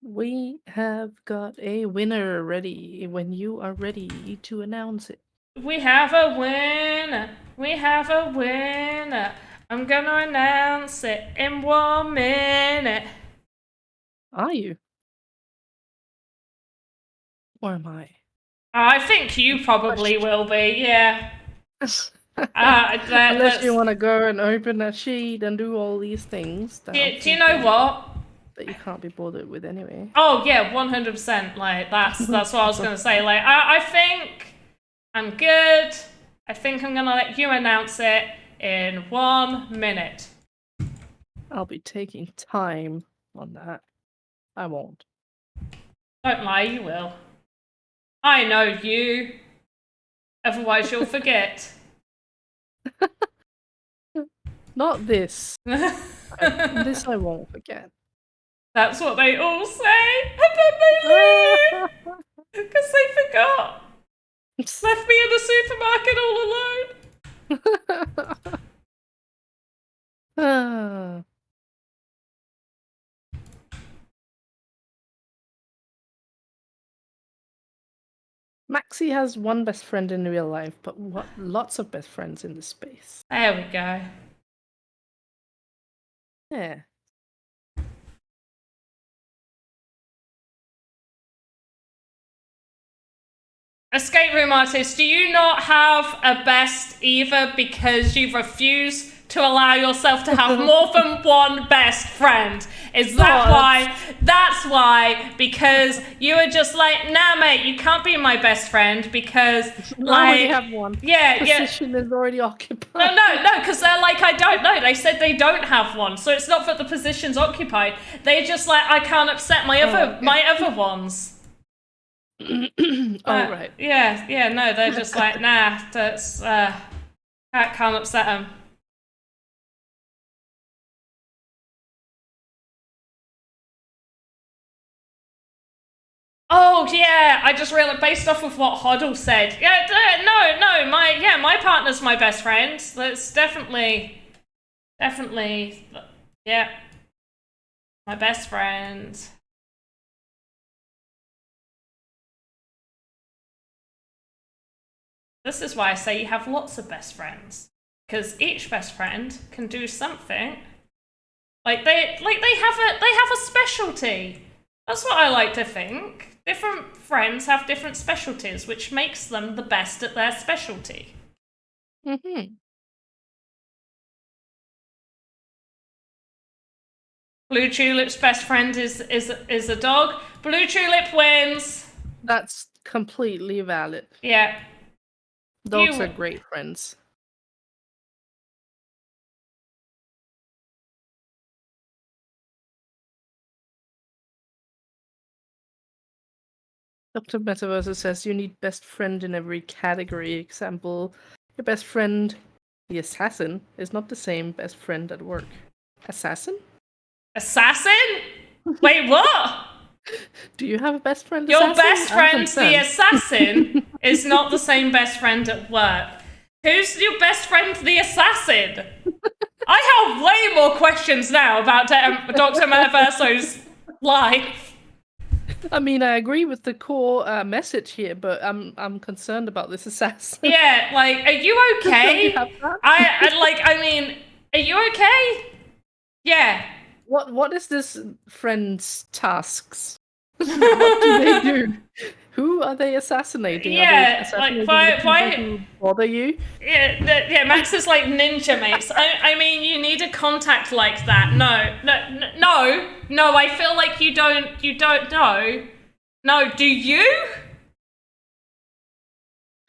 We have got a winner ready when you are ready to announce it. We have a winner. We have a winner. I'm gonna announce it in 1 minute. Are you? Or am I? I think you probably will be, yeah. Unless you want to go and open a sheet and do all these things. Do you know what? That you can't be bothered with anyway. Oh yeah, 100%. Like that's what I was gonna say. Like I think I'm good. I think I'm gonna let you announce it in 1 minute. I'll be taking time on that. I won't. Don't lie, you will. I know you. Otherwise you'll forget. Not this. This I won't forget. That's what they all say, and then they leave because they forgot. Left me in the supermarket all alone. Maxie has one best friend in real life, but lots of best friends in the space. There we go. Yeah. Escape room artist, do you not have a best either because you refuse to allow yourself to have more than one best friend? Is that why? That's why, because you were just like, nah, mate, you can't be my best friend because, like, I already have one. Yeah, Position is already occupied. No, because they're like, I don't know. They said they don't have one, so it's not that the position's occupied. They just like, I can't upset my other ones. Right. Yeah, no, they're just like, nah, that's can't upset them. Oh yeah, I just realized based off of what Hoddle said. Yeah, no, my partner's my best friend. That's definitely, yeah, my best friend. This is why I say you have lots of best friends, because each best friend can do something. Like they have a specialty. That's what I like to think. Different friends have different specialties, which makes them the best at their specialty. Mm-hmm. Blue Tulip's best friend is a dog. Blue Tulip wins. That's completely valid. Yeah. Dogs are great friends. Dr. Metaverse says you need best friend in every category. Example, your best friend, the assassin, is not the same best friend at work. Assassin? Assassin? Wait, what? Do you have a best friend? Your assassin? best friend, the assassin, is not the same best friend at work. Who's your best friend, the assassin? I have way more questions now about Dr. Metaverso's life. I mean, I agree with the core message here, but I'm concerned about this assassin. Yeah, like, are you okay? I mean, are you okay? Yeah. What is this friend's tasks? What do they do? Who are they assassinating? Yeah, are they assassinating like, the why people who bother you? Yeah, Max is like ninja mates. I mean, you need a contact like that. No. I feel like you don't know. No, do you?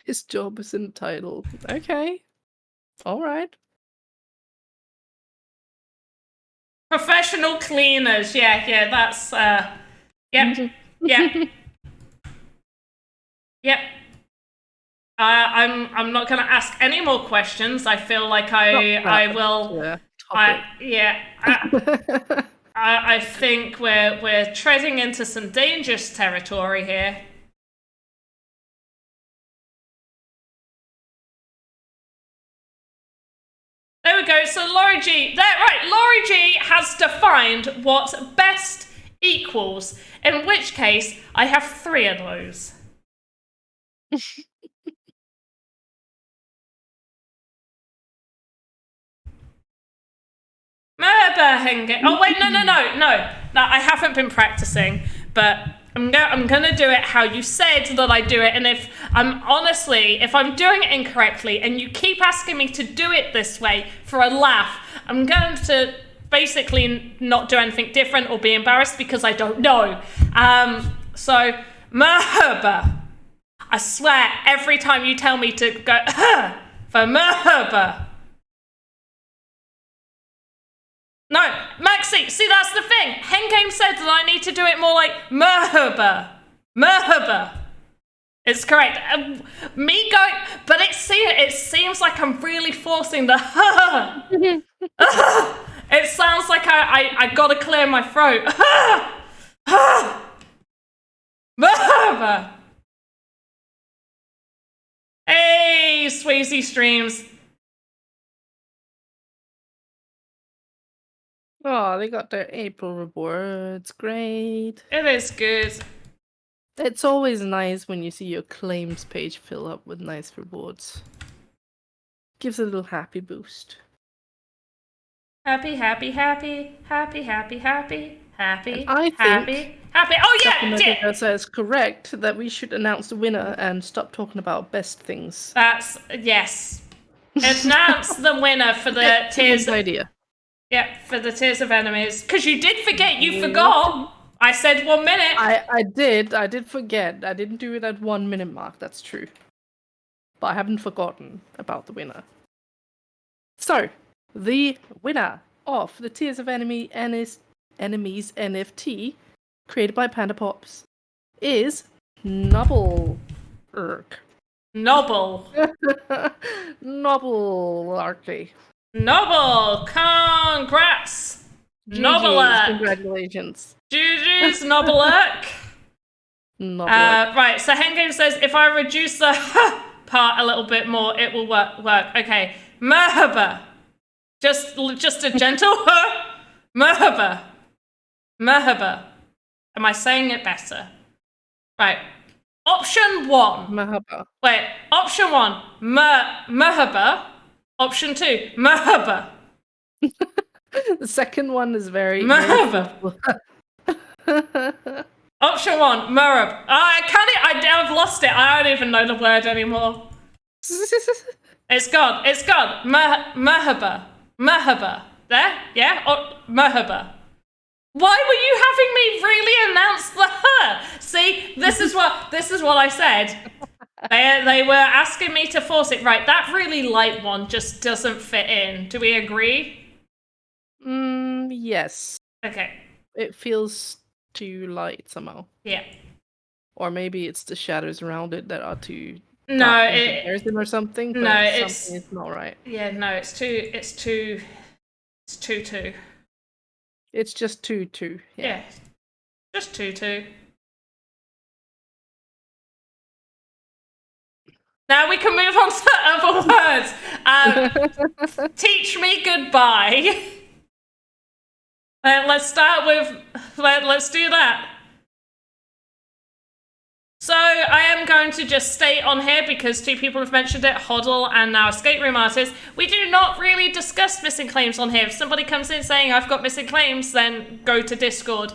His job is entitled. Okay, all right. Professional cleaners. Yeah. That's Yep. Yep. I'm not going to ask any more questions. I feel like I will. I think we're treading into some dangerous territory here. There we go. So Laurie G, Laurie G has defined what best equals. In which case, I have 3 of those. Oh wait, no. I haven't been practicing, but I'm gonna do it how you said that I do it. And if I'm doing it incorrectly, and you keep asking me to do it this way for a laugh, I'm going to basically not do anything different or be embarrassed because I don't know. So merhaba. I swear, every time you tell me to go for merhaba. No, Maxi, see, that's the thing. Hengame said that I need to do it more like merhaba. Merhaba. It's correct. Me going, but it seems like I'm really forcing the It sounds like I gotta clear my throat. Merhaba. Hey, Sweezy Streams. Oh, they got their April rewards. Great. It is good. It's always nice when you see your claims page fill up with nice rewards. Gives a little happy boost. Happy. And I think happy. Oh yeah, Dr. is correct that we should announce the winner and stop talking about best things. That's yes. Announce the winner for the Tears. Idea. Yeah, for the Tears of Enemies. Because you did forget. You forgot. I said 1 minute. I did forget. I didn't do it at 1 minute mark. That's true. But I haven't forgotten about the winner. So, the winner of the Tears of Enemies NFT, created by Panda Pops, is Nobble. Noble. Nobble. Noble. Congrats. Nobble. Congratulations. Juju's Nobble. Right, so Hengame says if I reduce the part a little bit more, it will work. Okay. Merhaba. Just a gentle merhaba. Merhaba. Am I saying it better? Right. Option 1. Merhaba. Wait. Option 1. Merhaba. Option 2. Merhaba. The second one is very... Merhaba. Option 1, Murab. I've lost it. I don't even know the word anymore. It's gone. It's gone. Merhaba. Merhaba. There? Yeah? Merhaba. Why were you having me really announce the her? See, this is what I said. They were asking me to force it. Right, that really light one just doesn't fit in. Do we agree? Yes. Okay. It feels too light somehow. Yeah. Or maybe it's the shadows around it that are too No, dark in comparison or something. But it's not right. Yeah, no, it's too. It's too. It's just too. Yeah. Just too. Now we can move on to other words. Teach me goodbye. Let's start with. Let's do that. So I am going to just state on here, because 2 people have mentioned it, Hoddle and now Escape Room Artist, we do not really discuss missing claims on here. If somebody comes in saying, I've got missing claims, then go to Discord,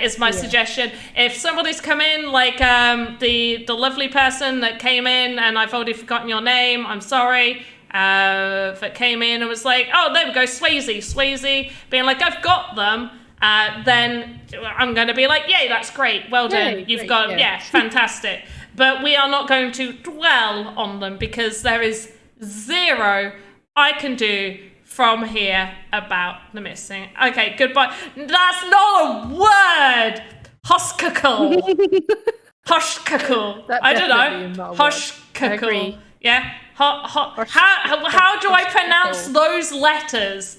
is my suggestion. If somebody's come in, like the lovely person that came in, and I've already forgotten your name, I'm sorry, that came in and was like, oh, there we go, Swayze, being like, I've got them, then I'm going to be like, yay, that's great, well done, you've got, fantastic. But we are not going to dwell on them, because there is zero I can do from here about the missing. Okay, goodbye. That's not a word! Hoshkackle. Hoshkackle. I don't know. Hoshkackle. Yeah? How do I pronounce those letters?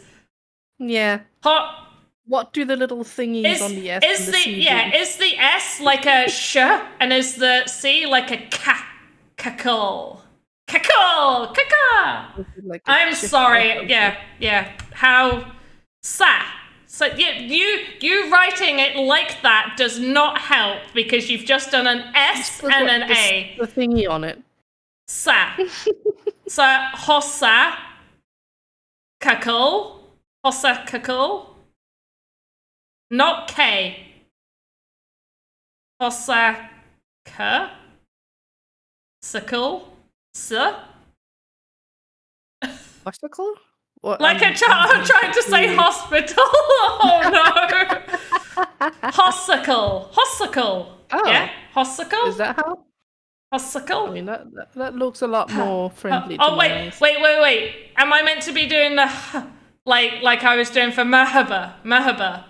Yeah. What do the little thingies on the S and the C do? Yeah, is the S like a sh, and is the C like a cackle? Cackle! Caca! Like I'm sorry. Yeah. How sa? So yeah, you writing it like that does not help, because you've just done an S and an A. The thingy on it. Sa. So hossa. Cackle. Hossa cackle. Not K. Hossa-ka. Sickle. Hospital? What, Like I'm trying to say hospital. Oh no. Hossicle. Oh. Yeah? Hossicle? Is that how? Hossicle? I mean, that looks a lot more friendly to my eyes. Wait. Am I meant to be doing the like I was doing for Merhaba?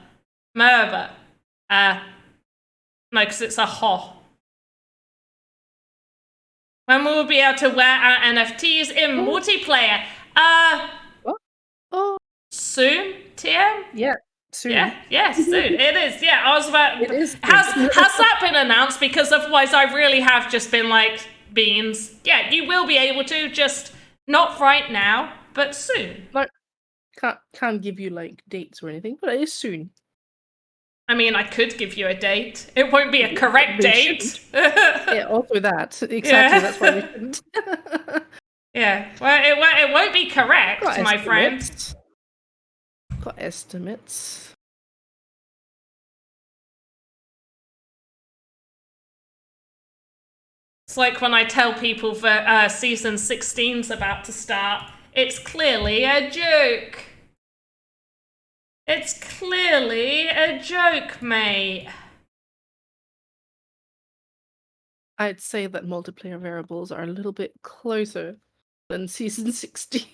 No, because it's a ho. When will we be able to wear our NFTs in multiplayer? What? Oh. Soon, TM? Yeah, soon. Yeah, soon. It is. Yeah, I was about. It is. Has that been announced? Because otherwise, I really have just been like beans. Yeah, you will be able to, just not right now, but soon. Like, can't give you like dates or anything, but it is soon. I mean, I could give you a date. It won't be a correct date. Yeah, also that. Exactly, that's why we shouldn't. Yeah, well, it won't be correct, my friend. Got estimates. It's like when I tell people that season 16's about to start. It's clearly a joke. It's clearly a joke, mate. I'd say that multiplayer variables are a little bit closer than season 16.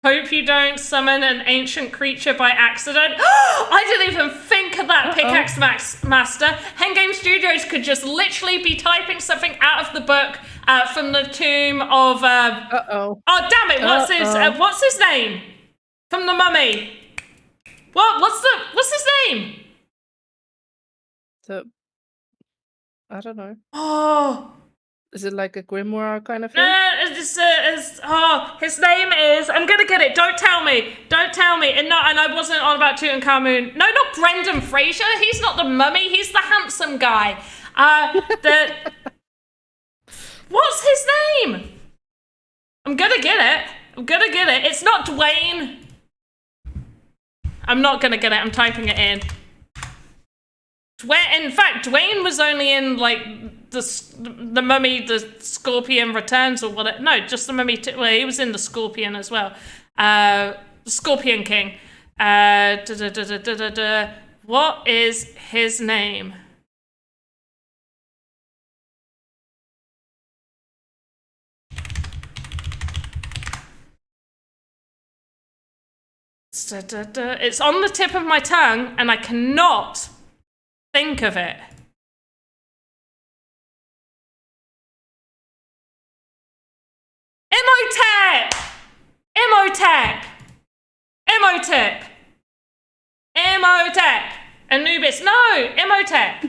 Hope you don't summon an ancient creature by accident. I didn't even think of that, Pickaxe Master. Hengame Studios could just literally be typing something out of the book from the tomb of... Oh, damn it, what's his name? From the mummy. What's his name? I don't know. Oh... Is it like a grimoire kind of thing? His name is... I'm gonna get it. Don't tell me. And I wasn't on about Tutankhamun. No, not Brendan Fraser. He's not the mummy. He's the handsome guy. What's his name? I'm gonna get it. I'm gonna get it. It's not Dwayne. I'm not gonna get it. I'm typing it in. In fact, Dwayne was only in like the Mummy, the Scorpion Returns, or what? No, just the Mummy. Well, he was in the Scorpion as well. Scorpion King. What is his name? It's on the tip of my tongue, and I cannot think of it. Imhotep. Anubis. No, Imhotep.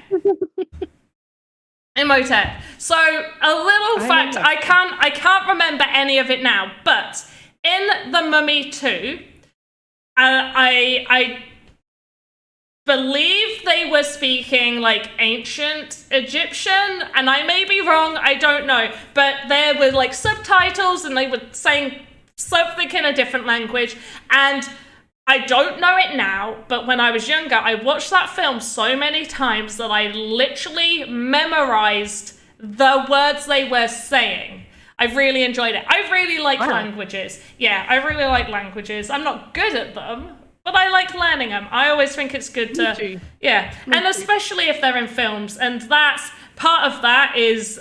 Imhotep. So a little fact, I can't remember any of it now, but in The Mummy 2, I believe they were speaking like ancient Egyptian, and I may be wrong, I don't know, but there were like subtitles and they were saying something in a different language, and I don't know it now, but when I was younger, I watched that film so many times that I literally memorized the words they were saying. I really enjoyed it. I really like languages. Yeah, I really like languages. I'm not good at them, but I like learning them. I always think it's good to... Yeah, and especially if they're in films. And that's... Part of that is...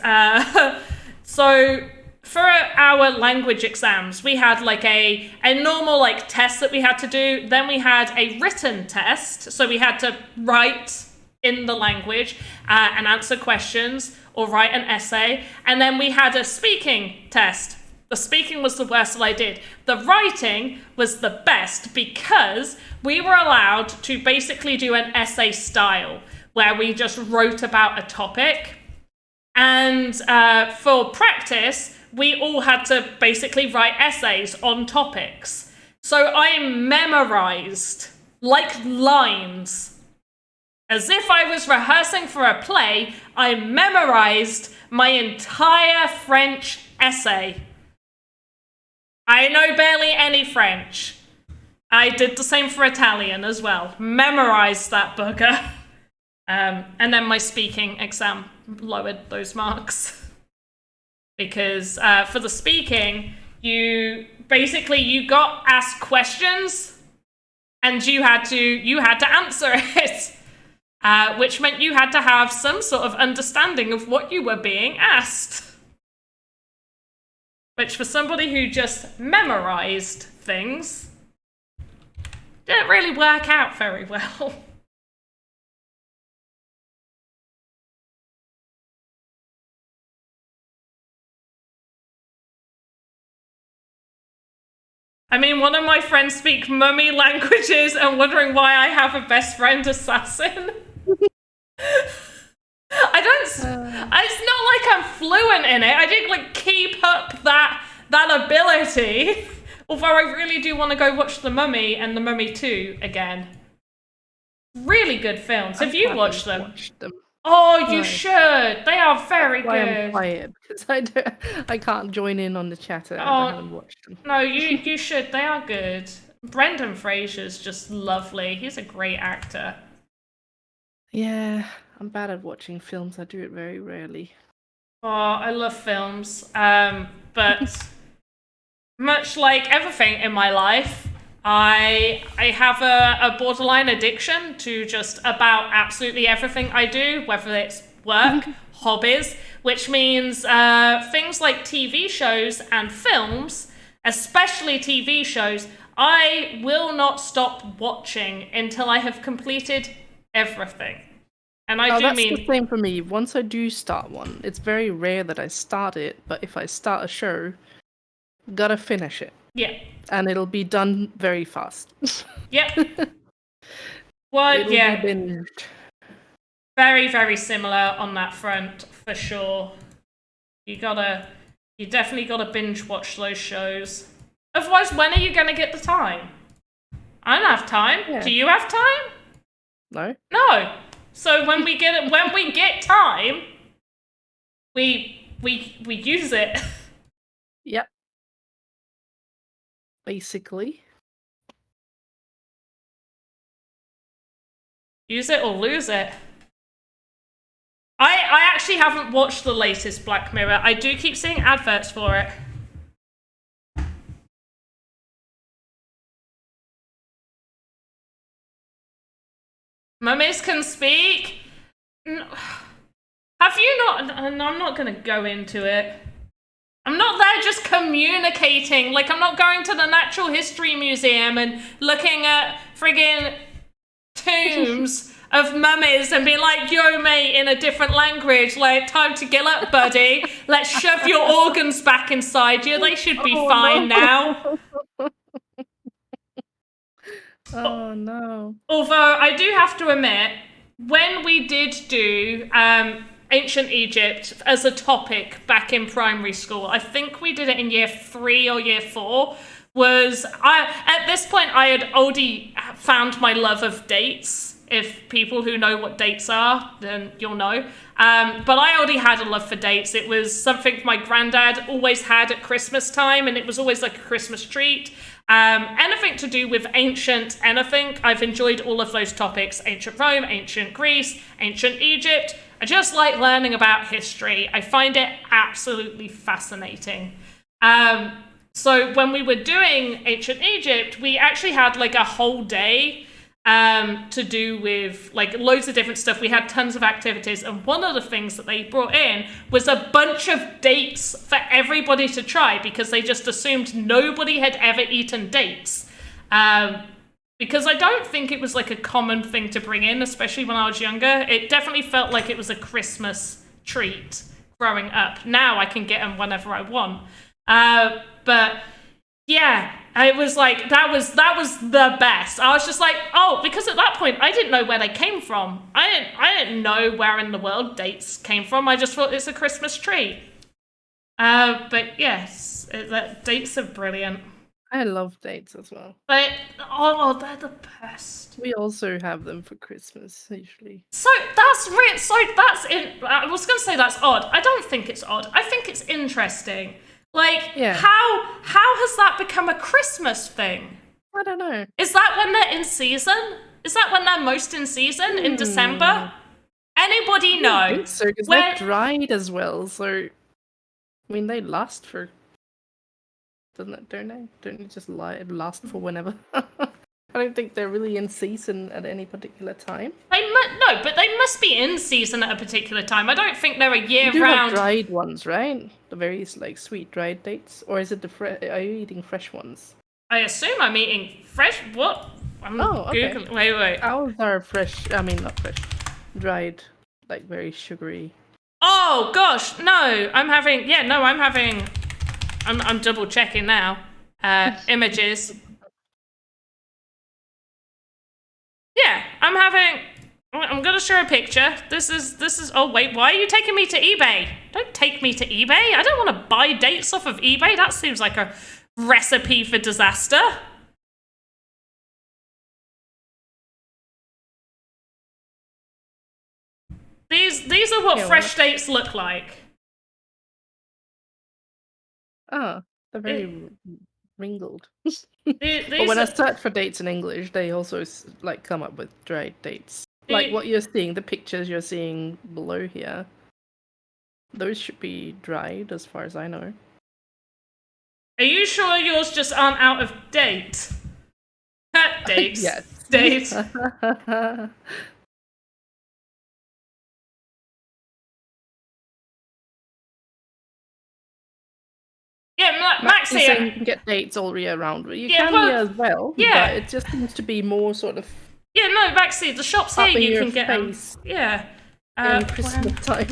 So... For our language exams, we had like a normal like test that we had to do. Then we had a written test. So we had to write in the language and answer questions or write an essay. And then we had a speaking test. The speaking was the worst that I did. The writing was the best because we were allowed to basically do an essay style where we just wrote about a topic. And for practice, we all had to basically write essays on topics. So I memorized, like lines. As if I was rehearsing for a play, I memorized my entire French essay. I know barely any French. I did the same for Italian as well. Memorized that bugger. And then my speaking exam lowered those marks. Because for the speaking, you got asked questions and you had to answer it, which meant you had to have some sort of understanding of what you were being asked. Which for somebody who just memorized things, didn't really work out very well. I mean, one of my friends speak mummy languages and wondering why I have a best friend assassin. It's not like I'm fluent in it. I didn't like keep up that ability. Although I really do want to go watch The Mummy and The Mummy 2 again. Really good films. Have you watched them? Oh, you should. They are very good. I'm quiet because I can't join in on the chatter. I haven't watched them. No, you should. They are good. Brendan Fraser's just lovely. He's a great actor. Yeah, I'm bad at watching films. I do it very rarely. Oh, I love films. But much like everything in my life, I have a borderline addiction to just about absolutely everything I do, whether it's work, hobbies, which means things like TV shows and films, especially TV shows, I will not stop watching until I have completed everything. And that's the same for me. Once I do start one, it's very rare that I start it, but if I start a show, gotta finish it. Yeah. And it'll be done very fast. Yep. Well, it'll yeah. be binged. Very, very similar on that front, for sure. You definitely gotta binge watch those shows. Otherwise, when are you gonna get the time? I don't have time. Yeah. Do you have time? No. No. So when we get time, we use it. Yep. basically. Use it or lose it. I actually haven't watched the latest Black Mirror. I do keep seeing adverts for it. Mummies can speak? Have you not? I'm not going to go into it. I'm not there just communicating. Like, I'm not going to the Natural History Museum and looking at friggin' tombs of mummies and being like, yo, mate, in a different language. Like, time to get up, buddy. Let's shove your organs back inside you. They should be fine now. Oh, no. Although, I do have to admit, when we did do ancient Egypt as a topic back in primary school, I think we did it in year 3 or year 4, at this point I had already found my love of dates. If people who know what dates are, then you'll know. But I already had a love for dates. It was something my granddad always had at Christmas time, and it was always like a Christmas treat. Anything to do with ancient anything, I've enjoyed all of those topics. Ancient Rome, ancient Greece, ancient Egypt. I just like learning about history. I find it absolutely fascinating. So when we were doing ancient Egypt, we actually had like a whole day to do with like loads of different stuff. We had tons of activities, and one of the things that they brought in was a bunch of dates for everybody to try, because they just assumed nobody had ever eaten dates. Because I don't think it was like a common thing to bring in, especially when I was younger. It definitely felt like it was a Christmas treat growing up. Now I can get them whenever I want. But yeah, it was like, that was the best. I was just like, oh, because at that point I didn't know where they came from. I didn't know where in the world dates came from. I just thought it's a Christmas treat. But yes, dates are brilliant. I love dates as well. But they're the best. We also have them for Christmas usually. So that's weird. I was gonna say that's odd. I don't think it's odd. I think it's interesting. Like, yeah. How has that become a Christmas thing? I don't know. Is that when they're in season? Is that when they're most in season, in December? Anybody know? I think so, because they're dried as well. So, I mean, they last for... Don't they? Don't they just last for whenever? I don't think they're really in season at any particular time. No, but they must be in season at a particular time. I don't think they're a year-round... You do have dried ones, right? The very like sweet dried dates, or is it are you eating fresh ones? I assume I'm eating fresh. What? I'm Googling. Okay. Wait. Ours are fresh. I mean, not fresh. Dried, like very sugary. Oh gosh, no! I'm having. I'm double checking now. Images. Yeah, I'm gonna show a picture. This is. Oh wait, why are you taking me to eBay? Don't take me to eBay. I don't want to buy dates off of eBay. That seems like a recipe for disaster. These are what fresh dates look like. Oh, they're very wrinkled. But when I search for dates in English, they also like come up with dried dates. Like what you're seeing, the pictures you're seeing below here, those should be dried as far as I know. Are you sure yours just aren't out of date? Dates. Yes. Dates. Yeah, Max here. You can get dates all year round. You can here as well. Yeah. But it just seems to be more sort of... Yeah, no, Maxie, the shops here you can get them. Yeah. Christmas time.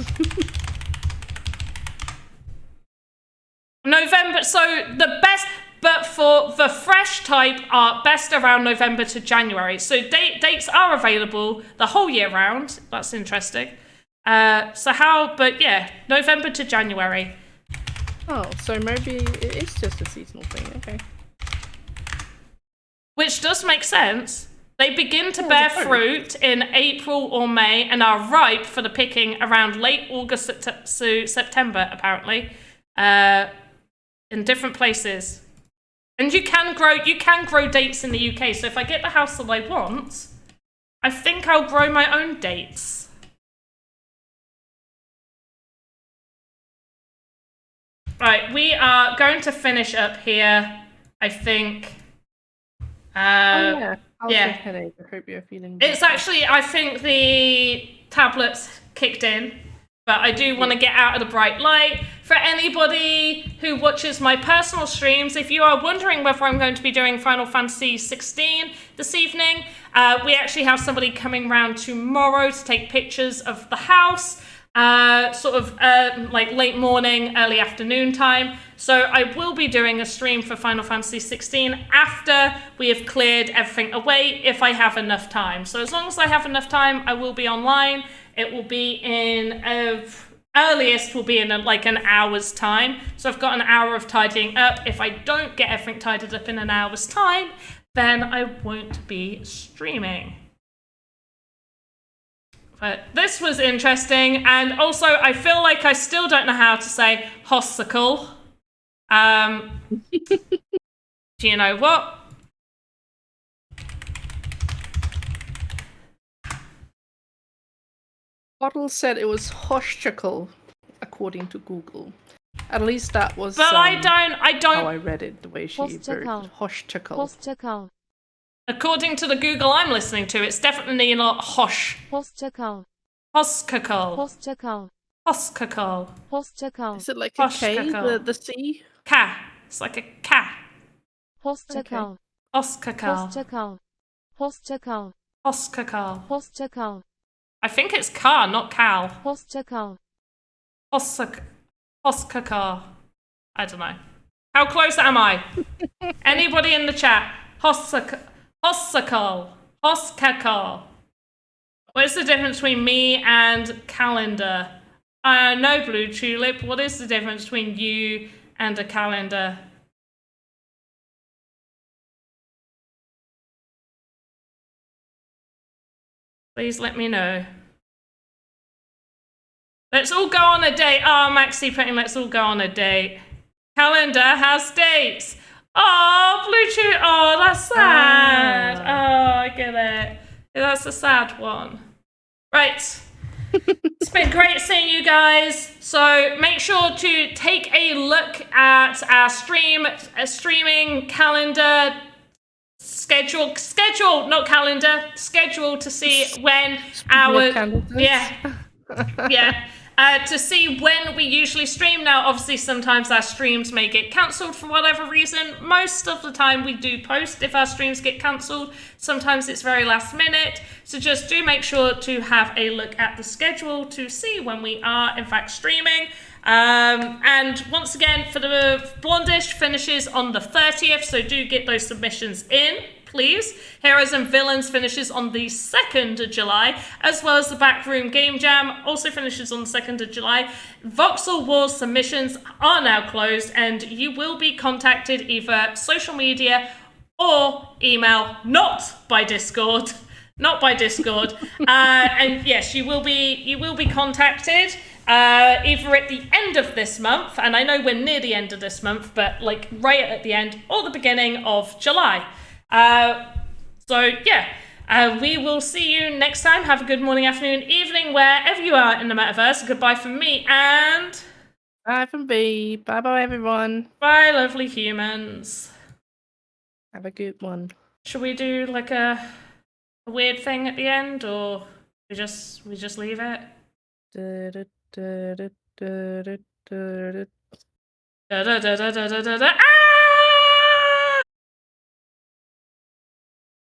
November, so the best, but for the fresh type are best around November to January. So dates are available the whole year round. That's interesting. But yeah, November to January. Oh, so maybe it is just a seasonal thing, okay. Which does make sense. They begin to bear fruit in April or May and are ripe for the picking around late August to September, apparently, in different places. And you can grow dates in the UK. So if I get the house that I want, I think I'll grow my own dates. Right, we are going to finish up here, I think. How's your yeah. headache? I hope you're feeling It's better. actually, I think the tablets kicked in, but I do want to get out of the bright light. For anybody who watches my personal streams, if you are wondering whether I'm going to be doing Final Fantasy 16 this evening, we actually have somebody coming round tomorrow to take pictures of the house, like late morning, early afternoon time. So I will be doing a stream for Final Fantasy 16 after we have cleared everything away, if I have enough time. So as long as I have enough time, I will be online. It will be in earliest will be in like an hour's time. So I've got an hour of tidying up. If I don't get everything tidied up in an hour's time, then I won't be streaming. But this was interesting, and also I feel like I still don't know how to say hossicle. Do you know what? Bottle said it was hoshchicle, according to Google. At least that was. But I don't. How I read it, the way she wrote it. Hoshchicle. According to the Google I'm listening to, it's definitely not hosh. Hoshchicle. Hoskicle. Hoskicle. Hoshchicle. Is it like a K, Hoshchicle. the C? Ka. It's like a ka. Hoshchicle. Hoskicle. Hoshchicle. Hoshchicle. Hoskicle. Hoshchicle. I think it's car, not cow. Hoshchicle. Hoskicle. I don't know. How close am I? Anybody in the chat? Hoskicle. Hoskicle. What is the difference between me and calendar? No, Blue Tulip. What is the difference between you and a calendar? Please let me know. Let's all go on a date. Oh, Maxie putting let's all go on a date. Calendar has dates. Oh, Blue Tulip. Oh, that's sad. Oh, I get it. That's a sad one. Right. It's been great seeing you guys. So make sure to take a look at our streaming calendar schedule, not calendar, schedule to see when to see when we usually stream. Now, obviously, sometimes our streams may get cancelled for whatever reason. Most of the time, we do post if our streams get cancelled. Sometimes it's very last minute. So just do make sure to have a look at the schedule to see when we are, in fact, streaming. And once again, for the Blondish finishes on the 30th, so do get those submissions in, please. Heroes and Villains finishes on the 2nd of July, as well as the Backroom Game Jam also finishes on the 2nd of July. Voxel Wars submissions are now closed, and you will be contacted either social media or email, not by Discord. And yes, you will be contacted either at the end of this month, and I know we're near the end of this month, but like right at the end or the beginning of July. We will see you next time. Have a good morning, afternoon, evening, wherever you are in the metaverse. Goodbye from me and Bye from B. Bye bye everyone. bye, lovely humans. Have a good one. Should we do like a weird thing at the end, or we just leave it? Da, da, da, da, da, da, da, da. Da, da, da, da, da, da, da. Ah!